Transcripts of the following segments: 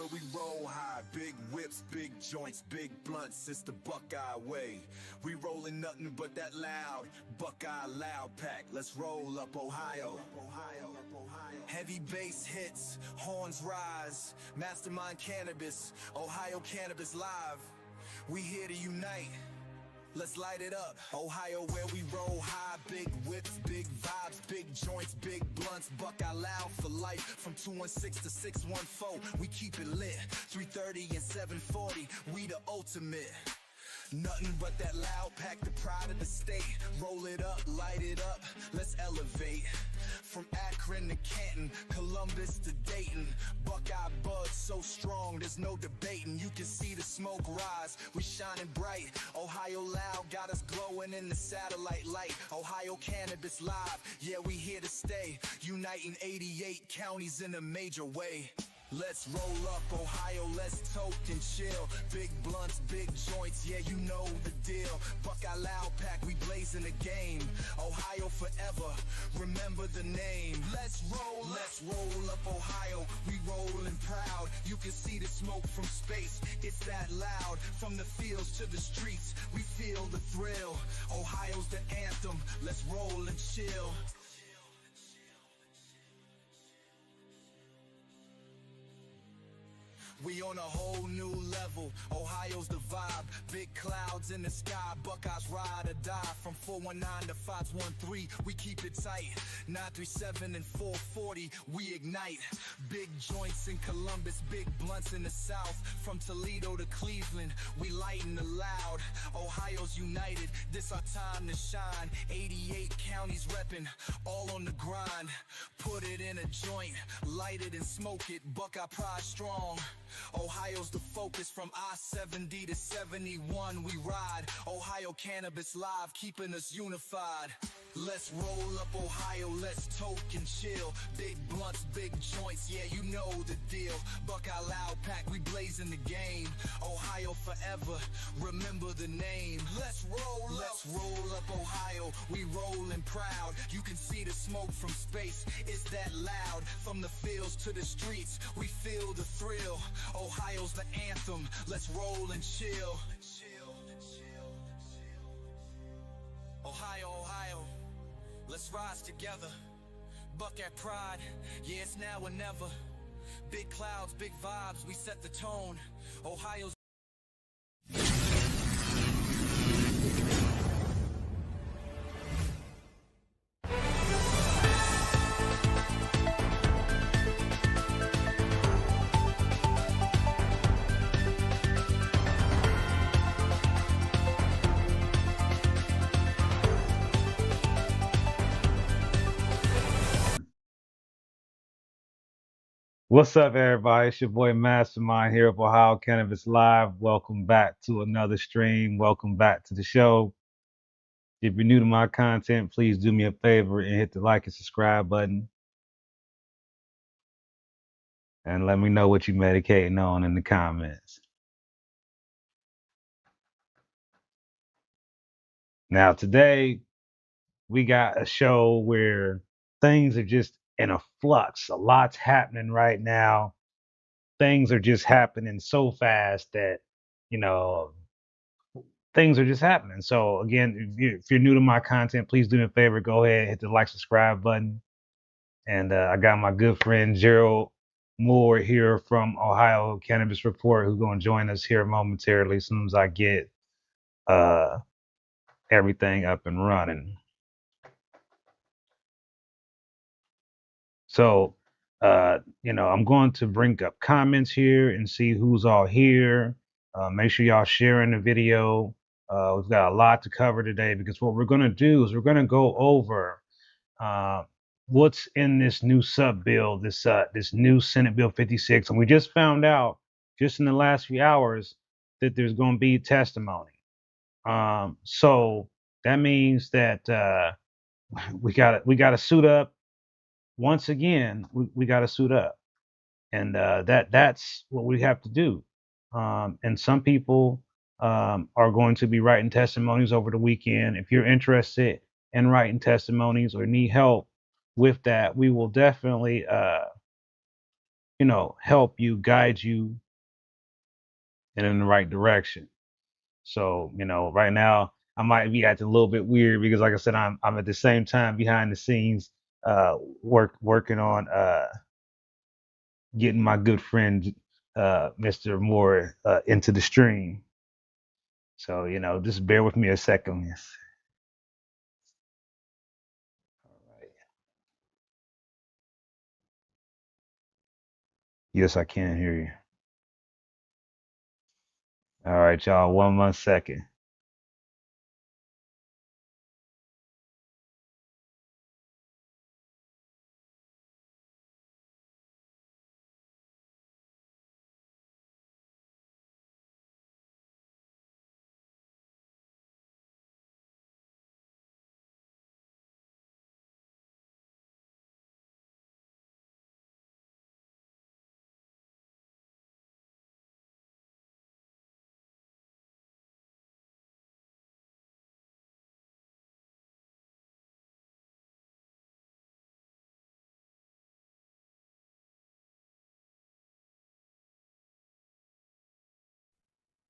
where we roll high, big whips, big joints, big blunts, it's the Buckeye way. We rollin' nothing but that loud, Buckeye loud pack. Let's roll up Ohio. Heavy bass hits, horns rise, mastermind cannabis, Ohio Cannabis Live. We here to unite. Let's light it up. Ohio where we roll high, big whips, big vibes, big joints, big blunts, Buckeye loud for life. From 216 to 614, we keep it lit. 330 and 740, we the ultimate. Nothing but that loud pack, the pride of the state. Roll it up, light it up, let's elevate. From Akron to Canton, Columbus to Dayton, Buckeye buzz so strong, there's no debating. You can see the smoke rise, we shining bright. Ohio loud got us glowing in the satellite light. Ohio Cannabis Live, yeah, we here to stay. Uniting 88 counties in a major way. Let's roll up Ohio, let's toke and chill. Big blunts, big joints, yeah, you know the deal. Buckeye loud pack, we blazing the game. Ohio forever, remember the name. Let's roll up Ohio, we rollin' proud. You can see the smoke from space, it's that loud. From the fields to the streets, we feel the thrill. Ohio's the anthem, let's roll and chill. We on a whole new level, Ohio's the vibe. Big clouds in the sky, Buckeyes ride or die. From 419 to 513, we keep it tight. 937 and 440, we ignite. Big joints in Columbus, big blunts in the south. From Toledo to Cleveland, we lighten the loud. Ohio's united, this our time to shine. 88 counties reppin', all on the grind. Put it in a joint, light it and smoke it, Buckeye pride strong. Ohio's the focus, from I-70 to 71 we ride. Ohio Cannabis Live, keeping us unified. Let's roll up Ohio, let's toke and chill. Big blunts, big joints, yeah, you know the deal. Buckeye loud pack, we blazing the game. Ohio forever, remember the name. Let's roll up Ohio, we rollin' proud. You can see the smoke from space, it's that loud. From the fields to the streets, we feel the thrill. Ohio's the anthem, let's roll and chill. Ohio, Ohio, let's rise together. Buckeye pride, yeah, it's now or never. Big clouds, big vibes, we set the tone. Ohio's What's up, everybody? It's your boy Mastermind here of Ohio Cannabis Live. Welcome back to another stream. Welcome back to the show. If you're new to my content, please do me a favor and hit the like and subscribe button. And let me know what you're meditating on in the comments. Now, today, we got a show where things are just in a flux. A lot's happening right now. Things are just happening so fast that, things are just happening. So again, if you're new to my content, please do me a favor, go ahead, hit the like, subscribe button. And I got my good friend Gerald Moore here from Ohio Cannabis Report, who's going to join us here momentarily as soon as I get everything up and running. So, I'm going to bring up comments here and see who's all here. Make sure y'all sharing the video. We've got a lot to cover today because what we're going to do is we're going to go over what's in this new sub bill, this new Senate Bill 56. And we just found out just in the last few hours that there's going to be testimony. So that means that we got to suit up. Once again, we got to suit up, and that's what we have to do. And some people are going to be writing testimonies over the weekend. If you're interested in writing testimonies or need help with that, we will definitely, help you, guide you in the right direction. So, right now I might be acting a little bit weird because, like I said, I'm at the same time behind the scenes, working on getting my good friend, Mr. Moore, into the stream. So, just bear with me a second. Yes. All right. Yes, I can hear you. All right, y'all. One more second.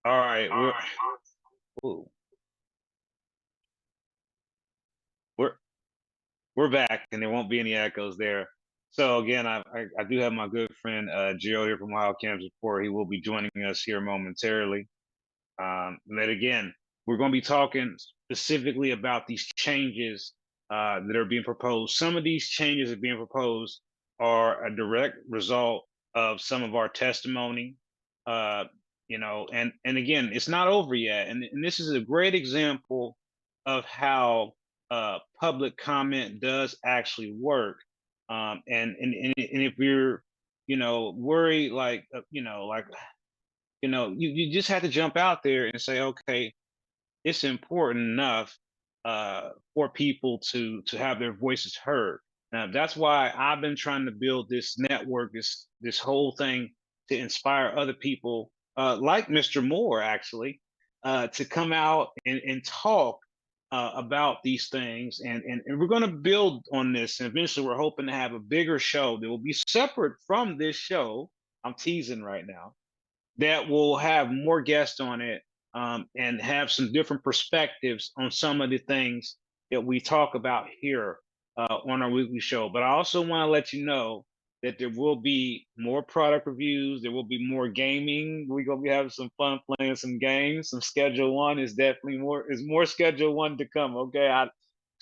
All right, ooh, we're we're back, and there won't be any echoes there. So again, I do have my good friend Gio here from Wild Cannabis Report. He will be joining us here momentarily. But again, we're going to be talking specifically about these changes that are being proposed. Some of these changes that are being proposed are a direct result of some of our testimony. Uh, and again, it's not over yet. And this is a great example of how public comment does actually work. And if you're, worried like, you just have to jump out there and say, okay, it's important enough for people to have their voices heard. Now that's why I've been trying to build this network, this whole thing to inspire other people, like Mr. Moore, actually, to come out and talk about these things, and we're going to build on this. And eventually, we're hoping to have a bigger show that will be separate from this show. I'm teasing right now, that will have more guests on it, and have some different perspectives on some of the things that we talk about here on our weekly show. But I also want to let you know that there will be more product reviews. There will be more gaming. We're gonna be having some fun playing some games. Some Schedule One is definitely more Schedule One to come. Okay,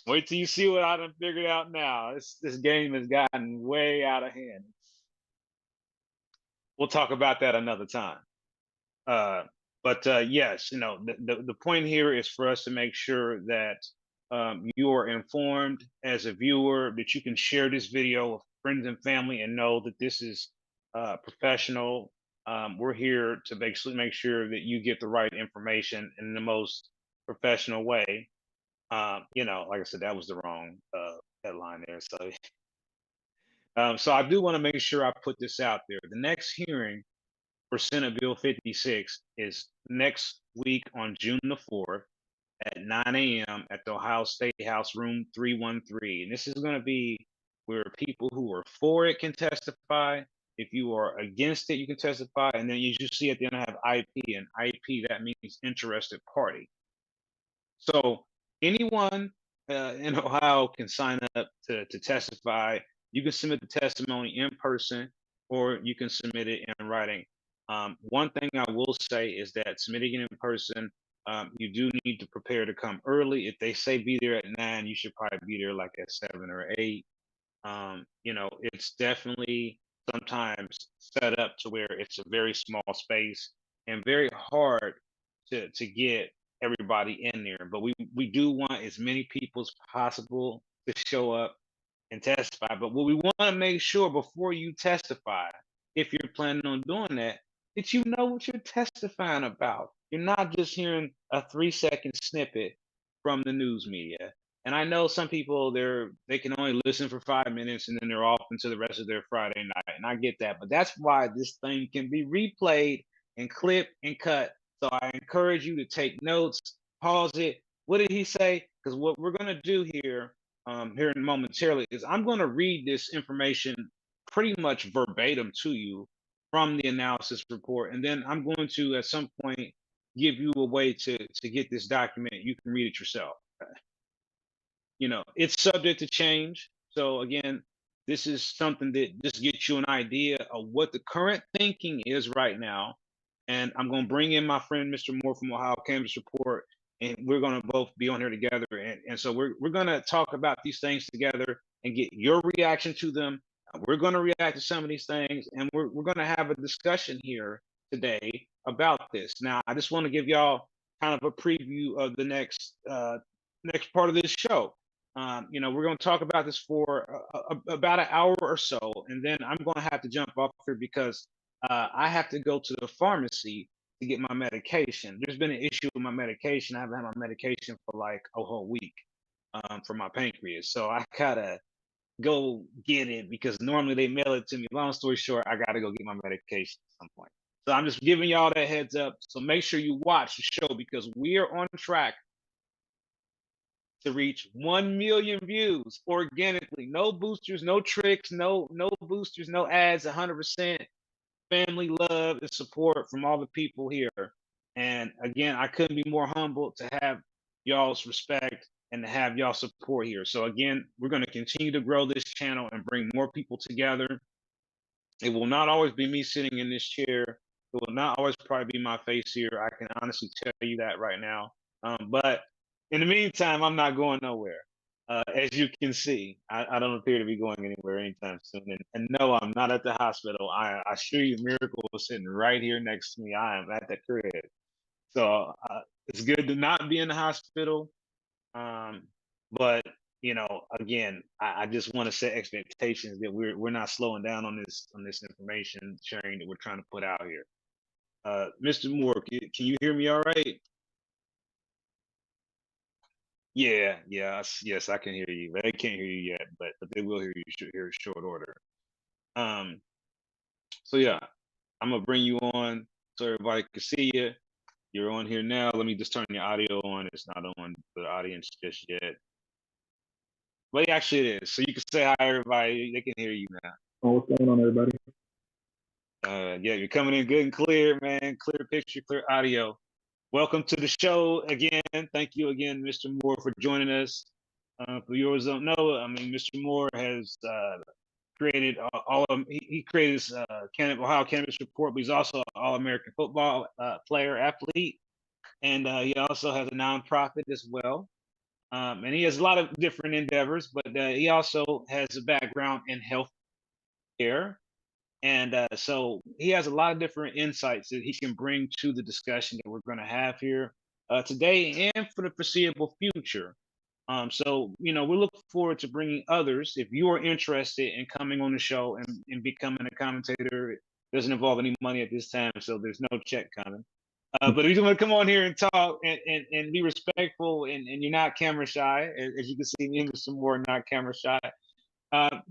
wait till you see what I done figured out now. This game has gotten way out of hand. We'll talk about that another time. Uh, but yes, the point here is for us to make sure that you are informed as a viewer, that you can share this video with friends and family and know that this is professional. We're here to basically make sure that you get the right information in the most professional way. Like I said, that was the wrong headline there. So I do want to make sure I put this out there. The next hearing for Senate Bill 56 is next week on June the 4th at 9 a.m. at the Ohio State House, room 313. And this is going to be where people who are for it can testify. If you are against it, you can testify. And then, as you see at the end, I have IP, and IP, that means interested party. So anyone in Ohio can sign up to testify. You can submit the testimony in person, or you can submit it in writing. One thing I will say is that submitting it in person, you do need to prepare to come early. If they say be there at 9, you should probably be there like at 7 or 8. It's definitely sometimes set up to where it's a very small space and very hard to get everybody in there. But we do want as many people as possible to show up and testify. But what we want to make sure before you testify, if you're planning on doing that you know what you're testifying about. You're not just hearing a 3-second snippet from the news media. And I know some people they can only listen for 5 minutes and then they're off into the rest of their Friday night. And I get that. But that's why this thing can be replayed and clipped and cut. So I encourage you to take notes, pause it. What did he say? Because what we're gonna do here momentarily is I'm going to read this information pretty much verbatim to you from the analysis report. And then I'm going to, at some point, give you a way to get this document. You can read it yourself. It's subject to change. So again, this is something that just gets you an idea of what the current thinking is right now. And I'm going to bring in my friend, Mr. Moore from Ohio Cannabis Report, and we're going to both be on here together. And so we're going to talk about these things together and get your reaction to them. We're going to react to some of these things, and we're going to have a discussion here today about this. Now, I just want to give y'all kind of a preview of the next part of this show. We're going to talk about this for about an hour or so, and then I'm going to have to jump off here because I have to go to the pharmacy to get my medication. There's been an issue with my medication. I haven't had my medication for like a whole week for my pancreas. So I gotta go get it because normally they mail it to me. Long story short, I gotta go get my medication at some point. So I'm just giving y'all that heads up. So make sure you watch the show because we are on track to reach 1 million views organically. No boosters, no tricks, no boosters, no ads, 100% family love and support from all the people here. And again, I couldn't be more humbled to have y'all's respect and to have y'all support here. So again, we're going to continue to grow this channel and bring more people together. It will not always be me sitting in this chair. It will not always probably be my face here. I can honestly tell you that right now. But in the meantime, I'm not going nowhere. As you can see, I don't appear to be going anywhere anytime soon. And no, I'm not at the hospital. I assure you, Miracle is sitting right here next to me. I am at the crib. So it's good to not be in the hospital. But again, I just want to set expectations that we're not slowing down on this information sharing that we're trying to put out here. Mr. Moore, can you hear me all right? Yeah, yes, I can hear you. They can't hear you yet, but they will hear you here in short order. So yeah, I'm gonna bring you on so everybody can see you. You're on here now. Let me just turn your audio on. It's not on for the audience just yet. But actually it is. So you can say hi everybody. They can hear you now. Oh, what's going on, everybody? Yeah, you're coming in good and clear, man. Clear picture, clear audio. Welcome to the show again. Thank you again, Mr. Moore, for joining us. For yours don't know, I mean, Mr. Moore has created he created this Ohio Cannabis Report, but he's also an All-American football player, athlete, and he also has a nonprofit as well. And he has a lot of different endeavors, but he also has a background in health care. And so he has a lot of different insights that he can bring to the discussion that we're going to have here today and for the foreseeable future. So, we look forward to bringing others. If you are interested in coming on the show and becoming a commentator, it doesn't involve any money at this time, so there's no check coming. But if you want to come on here and talk and be respectful and you're not camera shy, as you can see, me and Mr. Moore not camera shy,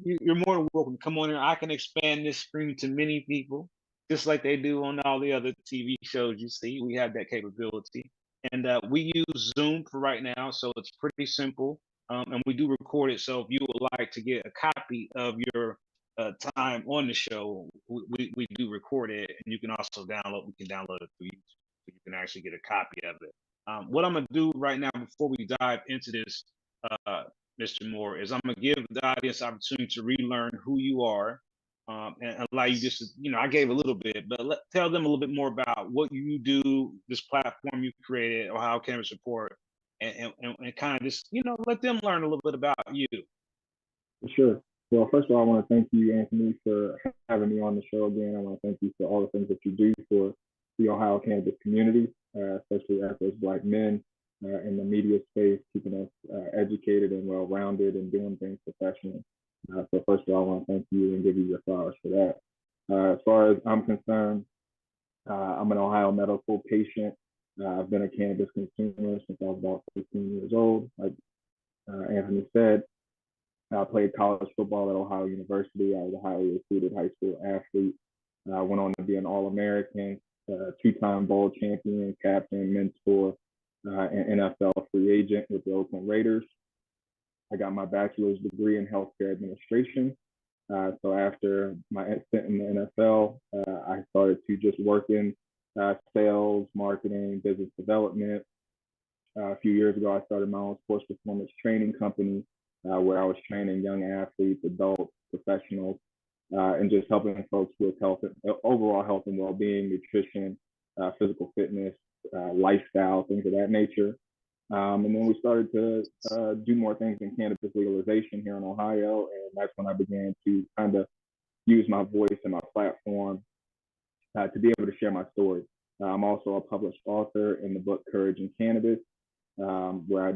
you're more than welcome to come on here. I can expand this screen to many people, just like they do on all the other TV shows you see. We have that capability. And we use Zoom for right now, so it's pretty simple. And we do record it. So if you would like to get a copy of your time on the show, we do record it. And you can also download, we can download it for you. So you can actually get a copy of it. What I'm going to do right now before we dive into this, Mr. Moore, is I'm going to give the audience opportunity to relearn who you are and allow you just to, I gave a little bit, but tell them a little bit more about what you do, this platform you created, Ohio Cannabis Report, and kind of just, let them learn a little bit about you. Sure. Well, first of all, I want to thank you, Anthony, for having me on the show again. I want to thank you for all the things that you do for the Ohio cannabis community, especially as those Black men in the media space, keeping us educated and well-rounded and doing things professionally. So first of all, I want to thank you and give you your flowers for that. As far as I'm concerned, I'm an Ohio medical patient. I've been a cannabis consumer since I was about 15 years old. Like Anthony said, I played college football at Ohio University. I was a highly recruited high school athlete. I went on to be an All-American, two-time bowl champion, captain, mentor, and NFL free agent with the Oakland Raiders. I got my bachelor's degree in healthcare administration. So after my stint in the NFL, I started to just work in sales, marketing, business development. A few years ago, I started my own sports performance training company where I was training young athletes, adults, professionals, and just helping folks with health, overall health and well-being, nutrition, physical fitness, lifestyle, things of that nature. And then we started to do more things in cannabis legalization here in Ohio, and that's when I began to kind of use my voice and my platform to be able to share my story. I'm also a published author in the book Courage in Cannabis, where I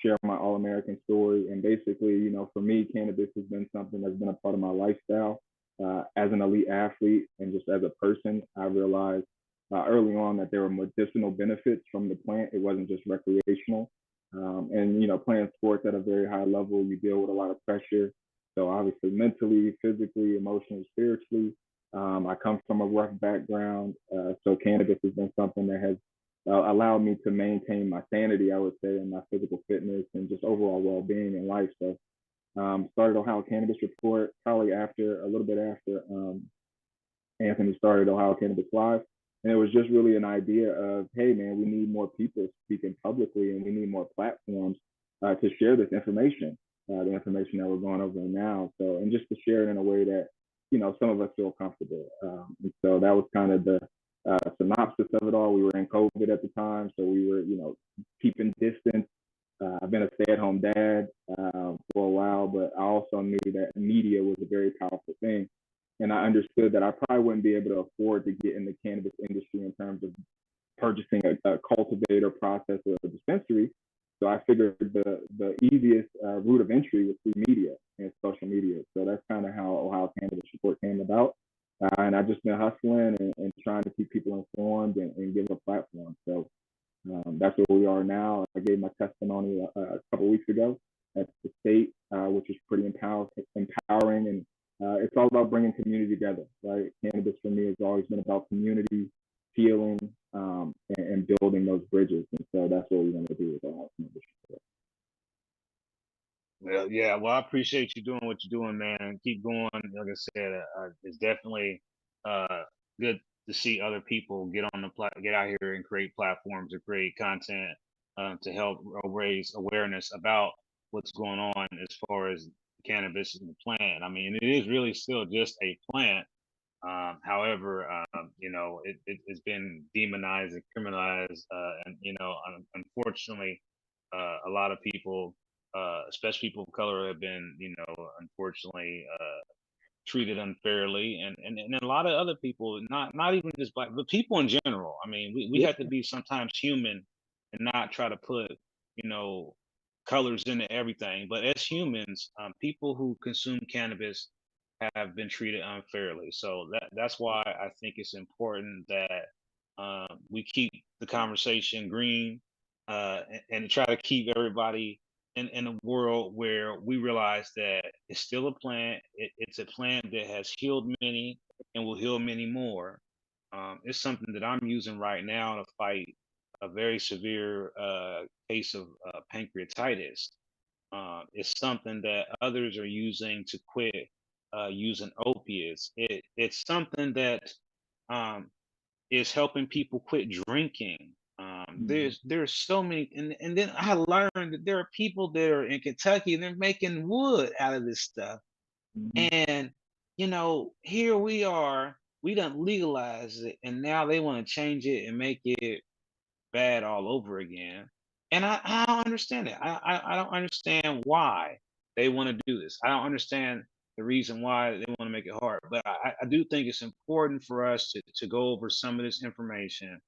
share my all-American story. And basically, you know, for me, cannabis has been something that's been a part of my lifestyle. As an elite athlete and just as a person, I realized early on that there were medicinal benefits from the plant. It wasn't just recreational. And, you know, playing sports at a very high level, you deal with a lot of pressure. So obviously mentally, physically, emotionally, spiritually. I come from a rough background. So cannabis has been something that has allowed me to maintain my sanity, I would say, and my physical fitness and just overall well-being in life. So started Ohio Cannabis Report probably after, a little bit after Anthony started Ohio Cannabis Live. And it was just really an idea of, hey, man, we need more people speaking publicly and we need more platforms to share this information, the information that we're going over now. So, and just to share it in a way that, you know, some of us feel comfortable. And so that was kind of the synopsis of it all. We were in COVID at the time, so we were, you know, keeping distance. I've been a stay-at-home dad for a while, but I also knew that media was a very powerful thing. And I understood that I probably wouldn't be able to afford to get in the cannabis industry in terms of purchasing a cultivator, process, or a dispensary. So I figured the easiest route of entry was through media and social media. So that's kind of how Ohio Cannabis Report came about. And I've just been hustling and trying to keep people informed and give a platform. So that's where we are now. I gave my testimony a couple of weeks ago at the state, which is pretty empowering. And it's all about bringing community together, right? Cannabis for me has always been about community, healing, and building those bridges. And so that's what we want to do with Ohio Cannabis Report. Well, yeah. Well, I appreciate you doing what you're doing, man. Keep going. Like I said, it's definitely uh, good to see other people get out here and create platforms or create content to help raise awareness about what's going on as far as cannabis and the plant. I mean, it is really still just a plant. However, you know, it's been demonized and criminalized, and you know, unfortunately, a lot of people, especially people of color, have been, you know, unfortunately, treated unfairly, and a lot of other people, not even just black, but people in general. I mean, we Yeah. have to be sometimes human and not try to put, you know, colors into everything. But as humans, people who consume cannabis have been treated unfairly. So that's why I think it's important that we keep the conversation green, and try to keep everybody in a world where we realize that it's still a plant. It's a plant that has healed many and will heal many more. It's something that I'm using right now to fight a very severe case of pancreatitis. It's something that others are using to quit using opiates. It's something that um, is helping people quit drinking. Mm-hmm. There's so many, and then I learned that there are people that are in Kentucky and they're making wood out of this stuff. Mm-hmm. And you know, here we are, we don't legalize it, and now they want to change it and make it bad all over again. And I don't understand it. I don't understand why they want to do this. I don't understand the reason why they want to make it hard. But I do think it's important for us to go over some of this information,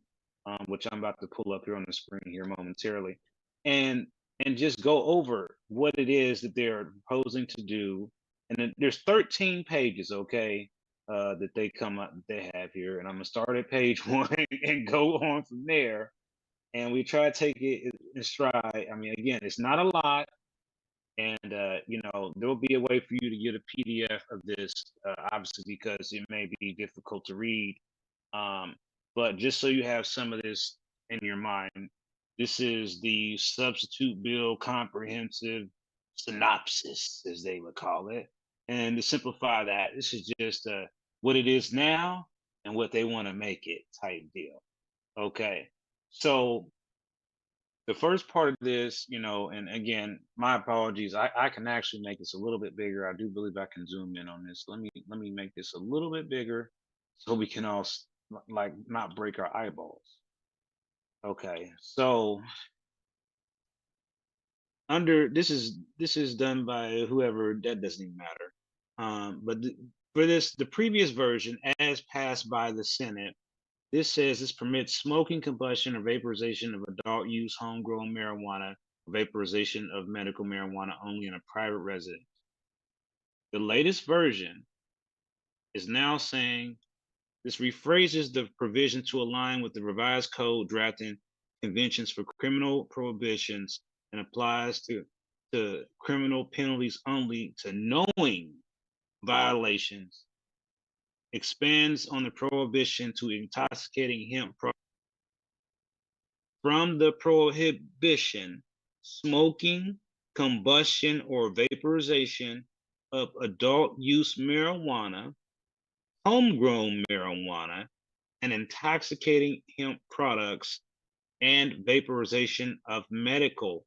which I'm about to pull up here on the screen here momentarily, and and just go over what it is that they're proposing to do. And then there's 13 pages, okay, that they come up they have here, and I'm gonna start at page one and go on from there, and we try to take it in stride. I mean, again, it's not a lot, and you know, there'll be a way for you to get a PDF of this, obviously, because it may be difficult to read. Um, but just so you have some of this in your mind, this is the substitute bill comprehensive synopsis, as they would call it. And to simplify that, this is just what it is now and what they want to make it type deal. Okay. So the first part of this, and again, my apologies. I can actually make this a little bit bigger. I do believe I can zoom in on this. Let me make this a little bit bigger so we can all like not break our eyeballs. Okay. So this is done by whoever, that doesn't even matter. But for the previous version, as passed by the Senate, this says this permits smoking, combustion, or vaporization of adult use homegrown marijuana, vaporization of medical marijuana only in a private residence. The latest version is now saying this rephrases the provision to align with the revised code drafting conventions for criminal prohibitions and applies to criminal penalties only to knowing violations, expands on the prohibition to intoxicating hemp from the prohibition, smoking, combustion, or vaporization of adult use marijuana, homegrown marijuana, and intoxicating hemp products, and vaporization of medical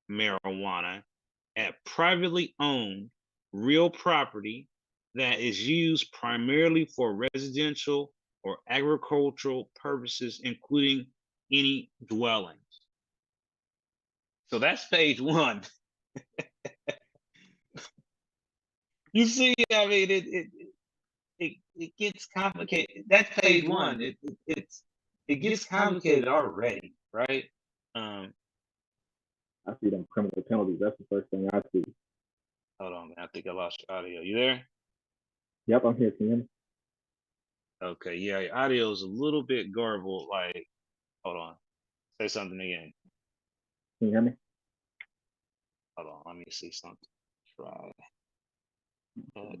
marijuana at privately owned real property that is used primarily for residential or agricultural purposes, including any dwellings. So that's page one. You see, I mean, it gets complicated. That's page one. It gets complicated already, right? I see them criminal penalties. That's the first thing I see. Hold on, man. I think I lost your audio. You there? Yep, I'm here. Can you hear me? Okay, yeah, your audio is a little bit garbled. Like, hold on. Say something again. Can you hear me? Hold on, let me see something. Try.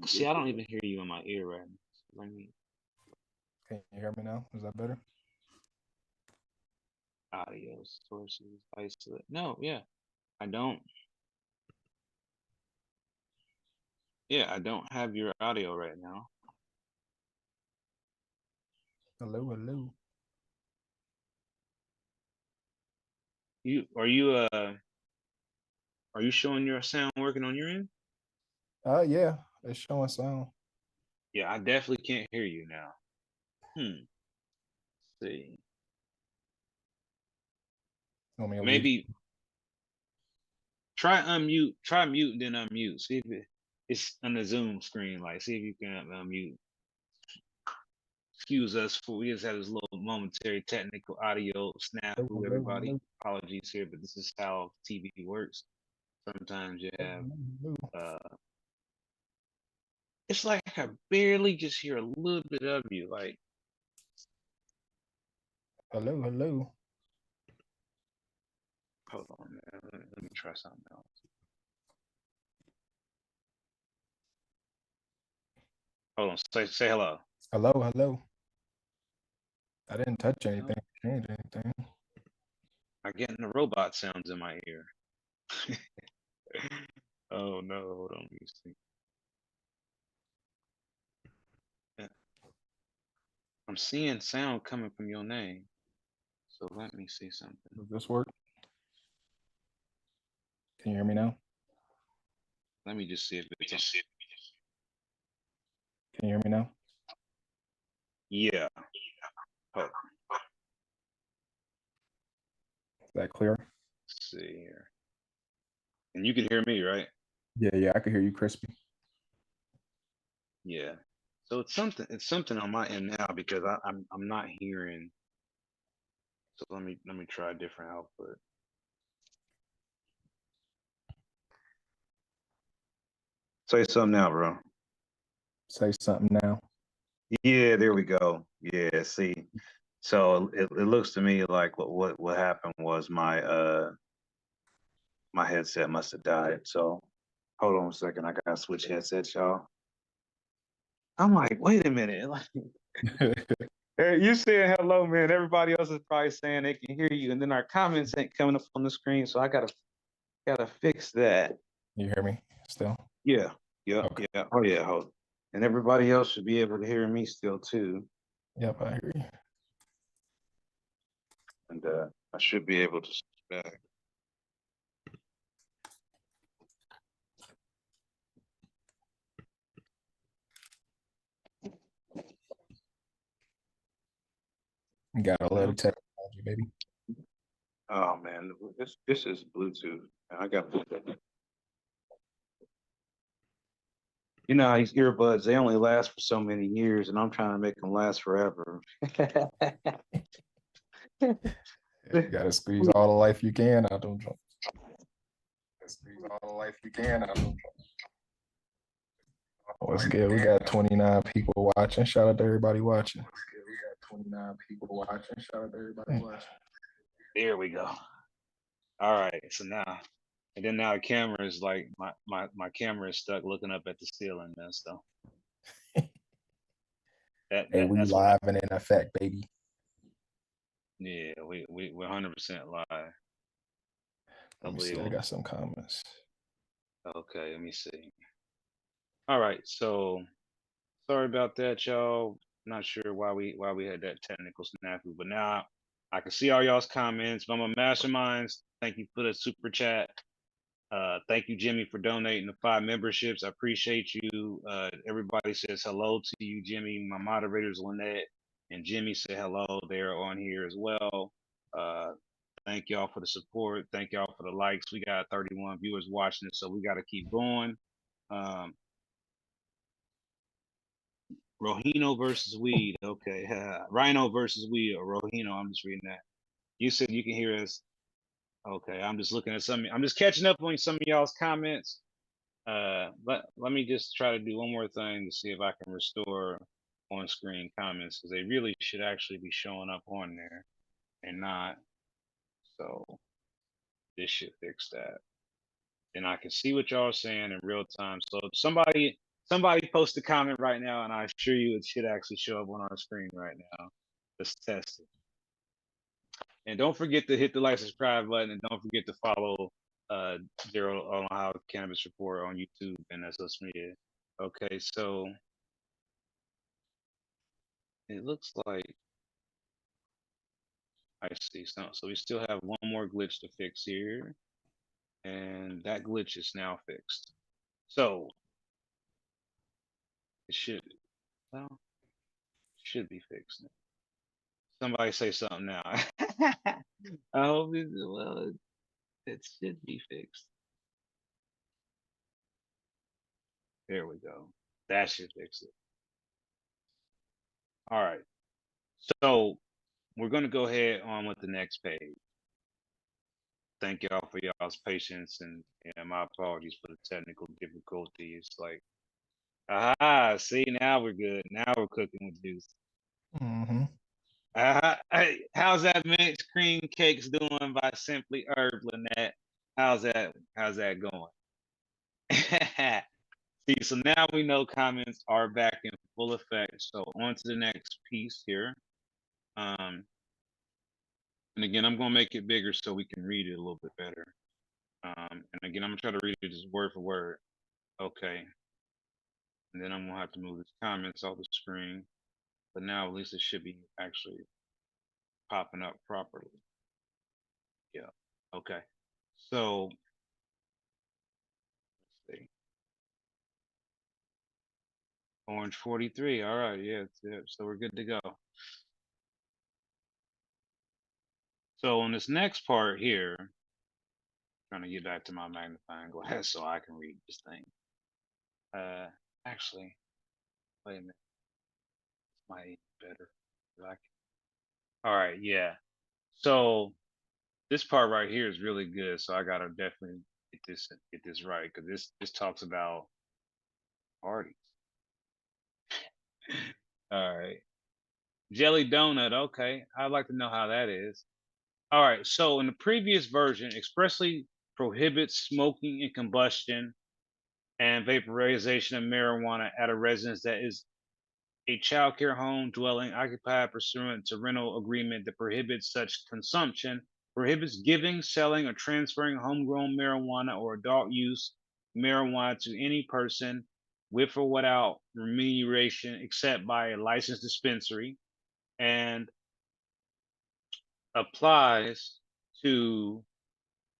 See, I don't even hear you in my ear right now. So let me. Can you hear me now? Is that better? Audio sources isolate. No, yeah, I don't. Yeah, I don't have your audio right now. Hello, hello. Are you showing your sound working on your end? Yeah, it's showing sound. Yeah, I definitely can't hear you now. Let's see. Maybe try mute and then unmute. See if it's on the Zoom screen. Like, see if you can unmute. Excuse us for we just had this little momentary technical audio snafu. Everybody, apologies here, but this is how TV works. Sometimes you have it's like I barely just hear a little bit of you. Like, hello, hello. hold on, man. Let me try something else. Hold on, say hello. Hello, hello. I didn't touch anything, change anything. I'm getting the robot sounds in my ear. Oh no, hold on, let me see. I'm seeing sound coming from your name. So let me see something. Does this work? Can you hear me now? Let me just see if it's on. Can you hear me now? Yeah. Oh. Is that clear? Let's see here. And you can hear me, right? Yeah, I can hear you crispy. Yeah. So it's something on my end now because I'm not hearing. So let me try a different output. Say something now, bro. Say something now. Yeah, there we go. Yeah, see. So it looks to me like what happened was my headset must have died. So hold on a second. I gotta switch headsets, y'all. I'm like, wait a minute. Like, hey, you saying hello, man. Everybody else is probably saying they can hear you, and then our comments ain't coming up on the screen. So I gotta fix that. You hear me still? Yeah, Yep, Okay. yeah. Oh yeah, and everybody else should be able to hear me still too. Yep, I hear you. And I should be able to switch back. You gotta love the technology, baby. Oh man, this is Bluetooth. I got Bluetooth. You know, these earbuds, they only last for so many years, and I'm trying to make them last forever. You gotta squeeze all the life you can out of them joints. Squeeze all the life you can out of them joints. What's good? We got 29 people watching. Shout out to everybody watching. We got 29 people watching. Shout out to everybody watching. There we go. All right, so now, and then now the camera is like my camera is stuck looking up at the ceiling, man. So Hey, we that's live and in effect, baby. yeah, we're 100% live. Let me see. I got some comments. Okay, let me see. All right, so sorry about that, y'all. Not sure why we had that technical snafu, but now I can see all y'all's comments. Mama Masterminds, thank you for the super chat. Thank you, Jimmy, for donating the 5 memberships. I appreciate you. Everybody says hello to you, Jimmy. My moderators, Lynette and Jimmy, say hello. They're on here as well. Thank y'all for the support. Thank y'all for the likes. We got 31 viewers watching it, so we got to keep going. Rohino versus weed. Okay. Rhino versus weed or Rohino. I'm just reading that. You said you can hear us. Okay. I'm just looking at I'm just catching up on some of y'all's comments. Let me just try to do one more thing to see if I can restore on screen comments because they really should actually be showing up on there and not. So this should fix that. And I can see what y'all are saying in real time. So if somebody post a comment right now, and I assure you it should actually show up on our screen right now. Let's test it. And don't forget to hit the like, subscribe button, and don't forget to follow Zero Ohio Cannabis Report on YouTube and that's social media. Okay, so it looks like I see some. So we still have one more glitch to fix here, and that glitch is now fixed. So it should be fixed. Somebody say something now. I hope it should be fixed. There we go. That should fix it. All right. So we're going to go ahead on with the next page. Thank y'all for y'all's patience and my apologies for the technical difficulties. Like, see, now we're good. Now we're cooking with juice. Mm-hmm. How's that mint cream cakes doing by Simply Herb, Lynette? How's that going? See, so now we know comments are back in full effect. So on to the next piece here. And again, I'm going to make it bigger so we can read it a little bit better. And again, I'm going to try to read it just word for word. Okay. And then I'm going to have to move these comments off the screen. But now at least it should be actually popping up properly. Yeah. Okay. So let's see. Orange 43. All right. Yeah. So we're good to go. So on this next part here, trying to get back to my magnifying glass so I can read this thing. Actually, wait a minute. This might be better. All right. Yeah. So this part right here is really good. So I gotta definitely get this right because this talks about parties. All right. Jelly donut. Okay. I'd like to know how that is. All right. So in the previous version, expressly prohibits smoking and combustion and vaporization of marijuana at a residence that is a child care home dwelling occupied pursuant to rental agreement that prohibits such consumption, prohibits giving, selling, or transferring homegrown marijuana or adult use marijuana to any person with or without remuneration except by a licensed dispensary, and applies to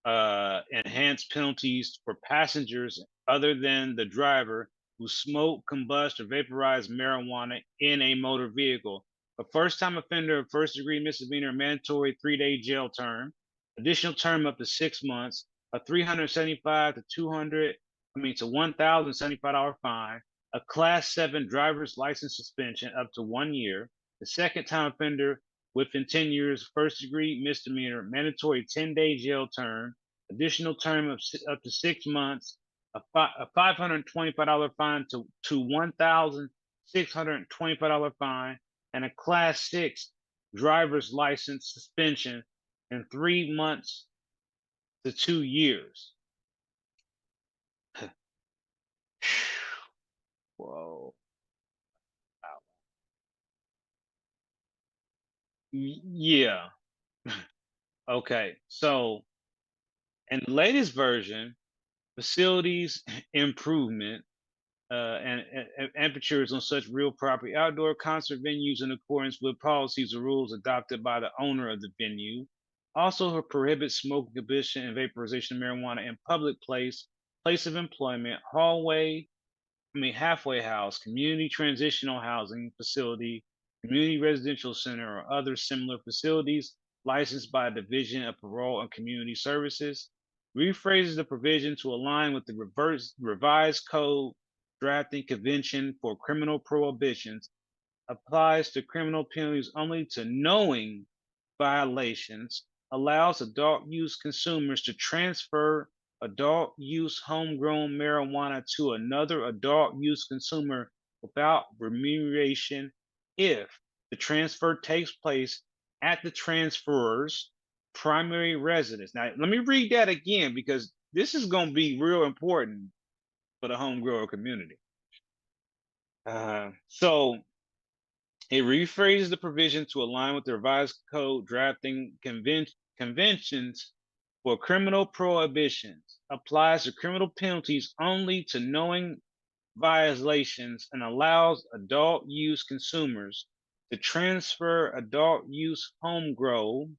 enhanced penalties for passengers other than the driver who smoke, combust, or vaporize marijuana in a motor vehicle. A first-time offender of first-degree misdemeanor, mandatory 3-day jail term, additional term up to 6 months, a 375 to 200, to $1,075 fine, a Class 7 driver's license suspension up to 1 year. The second-time offender within 10 years, first-degree misdemeanor, mandatory 10-day jail term, additional term of up to 6 months, a $525 fine to $1,625 fine, and a Class 6 driver's license suspension in 3 months to 2 years. Whoa. Wow. Yeah. Okay. So, in the latest version, facilities improvement and apertures on such real property, outdoor concert venues in accordance with policies or rules adopted by the owner of the venue. Also prohibits smoking, combustion, and vaporization of marijuana in public place of employment, halfway house, community transitional housing facility, community residential center, or other similar facilities licensed by a Division of Parole and Community Services. Rephrases the provision to align with the revised code drafting convention for criminal prohibitions, applies to criminal penalties only to knowing violations, allows adult use consumers to transfer adult use homegrown marijuana to another adult use consumer without remuneration if the transfer takes place at the transferor's primary residence. Now, let me read that again because this is going to be real important for the home grower community. So it rephrases the provision to align with the revised code drafting conventions for criminal prohibitions, applies to criminal penalties only to knowing violations, and allows adult use consumers to transfer adult use homegrown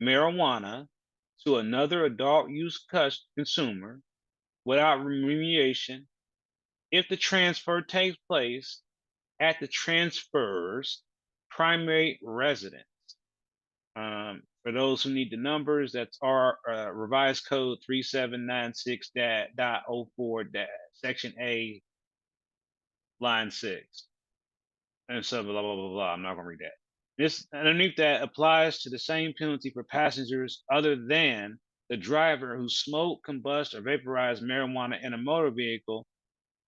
marijuana to another adult use consumer without remuneration if the transfer takes place at the transferor's primary residence. For those who need the numbers, that's our revised code 3796.04 section A, line 6. And so blah, blah, blah, blah. I'm not going to read that. This underneath that applies to the same penalty for passengers other than the driver who smoked, combust, or vaporized marijuana in a motor vehicle.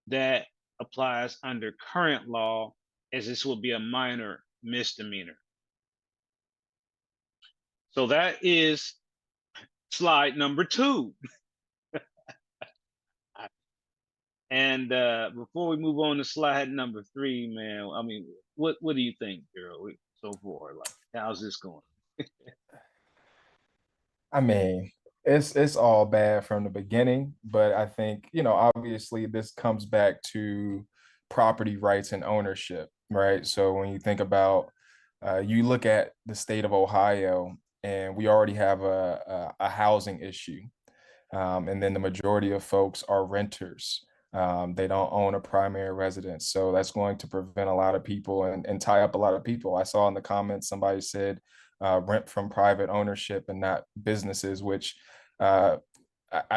That applies under current law, as this will be a minor misdemeanor. So that is slide number 2. And before we move on to slide number 3, man, what do you think, girl? So far, like, how's this going? It's all bad from the beginning, but I think, obviously this comes back to property rights and ownership, right? So when you think about, you look at the state of Ohio, and we already have a housing issue. And then the majority of folks are renters. They don't own a primary residence. So that's going to prevent a lot of people and tie up a lot of people. I saw in the comments, somebody said rent from private ownership and not businesses, which I